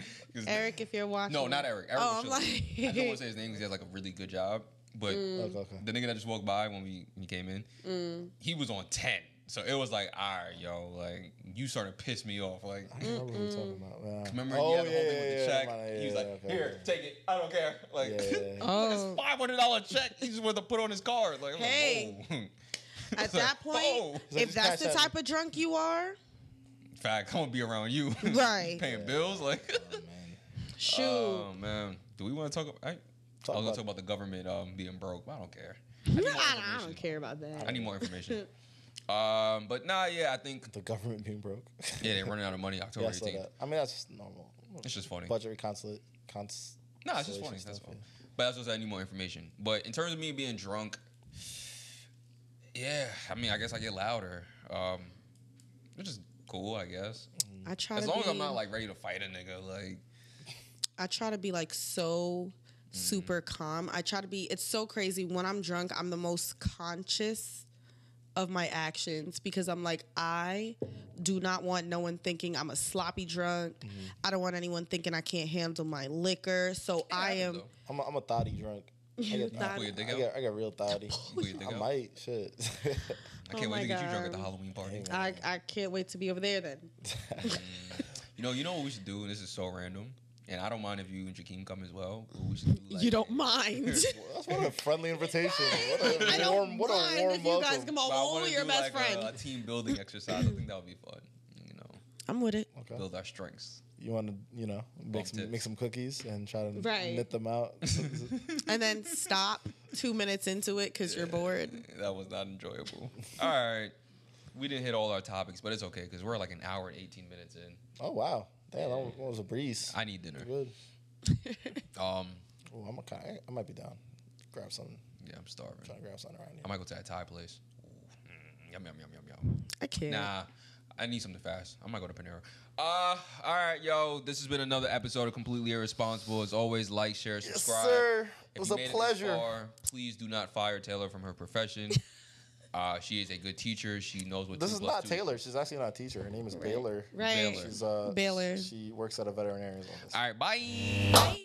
Eric, if you're watching. No, not Eric. Eric was chilling. I don't want to say his name because he has like a really good job. But the nigga that just walked by when he came in, he was on 10. So it was like, all right, yo, like you started to piss me off. Like, I remember what you're talking about. Yeah. Remember he had the whole thing with the check. He was like, here, take it. I don't care. Like, it's $500 check. He just wanted to put on his card. Like, hey, at that point, if that's the type of drunk you are, in fact, I'm gonna be around you, right? Paying bills, like, shoot. Oh man, do we want to talk? I was gonna talk about the government being broke, but I don't care. I don't care about that. I need more information. But yeah, I think the government being broke. Yeah, they're running out of money October 18th. I mean, that's just normal. It's just funny. Budget No, it's just funny. That's all. But that's what I need more information. But in terms of me being drunk, yeah, I mean, I guess I get louder, which is cool, I guess. I try as long as I'm not like ready to fight a nigga, like. I try to be like so super calm. I try to be, it's so crazy. When I'm drunk, I'm the most conscious of my actions because I'm like, I do not want no one thinking I'm a sloppy drunk. I don't want anyone thinking I can't handle my liquor. So I'm a thotty drunk. I got real thotty. I might. Shit. I can't wait to get you drunk at the Halloween party. I can't wait to be over there then. You know what we should do? And this is so random. And I don't mind if you and Jakeem come as well. We should do you don't mind. That's what a friendly invitation. I don't mind if you guys come over. Oh, you're best friend. A team building exercise. I think that would be fun. I'm with it. Okay. Build our strengths. You want to, make some cookies and try to knit them out. And then stop 2 minutes into it because you're bored. That was not enjoyable. All right. We didn't hit all our topics, but it's okay because we're like an hour and 18 minutes in. Oh, wow. Damn, that was a breeze. I need dinner. Good. I might be down. Grab something. Yeah, I'm starving. I'm trying to grab something around here. I might go to that Thai place. Yum, yum, yum, yum, yum. I can't. Nah, I need something fast. I might go to Panera. All right, yo. This has been another episode of Completely Irresponsible. As always, like, share, subscribe. Yes, sir. It was a pleasure. Please do not fire Taylor from her profession. She is a good teacher. She knows what. This is not Taylor. She's actually not a teacher. Her name is Baylor. Right. She's Baylor. She works at a veterinarian's office. All right. Bye. Bye.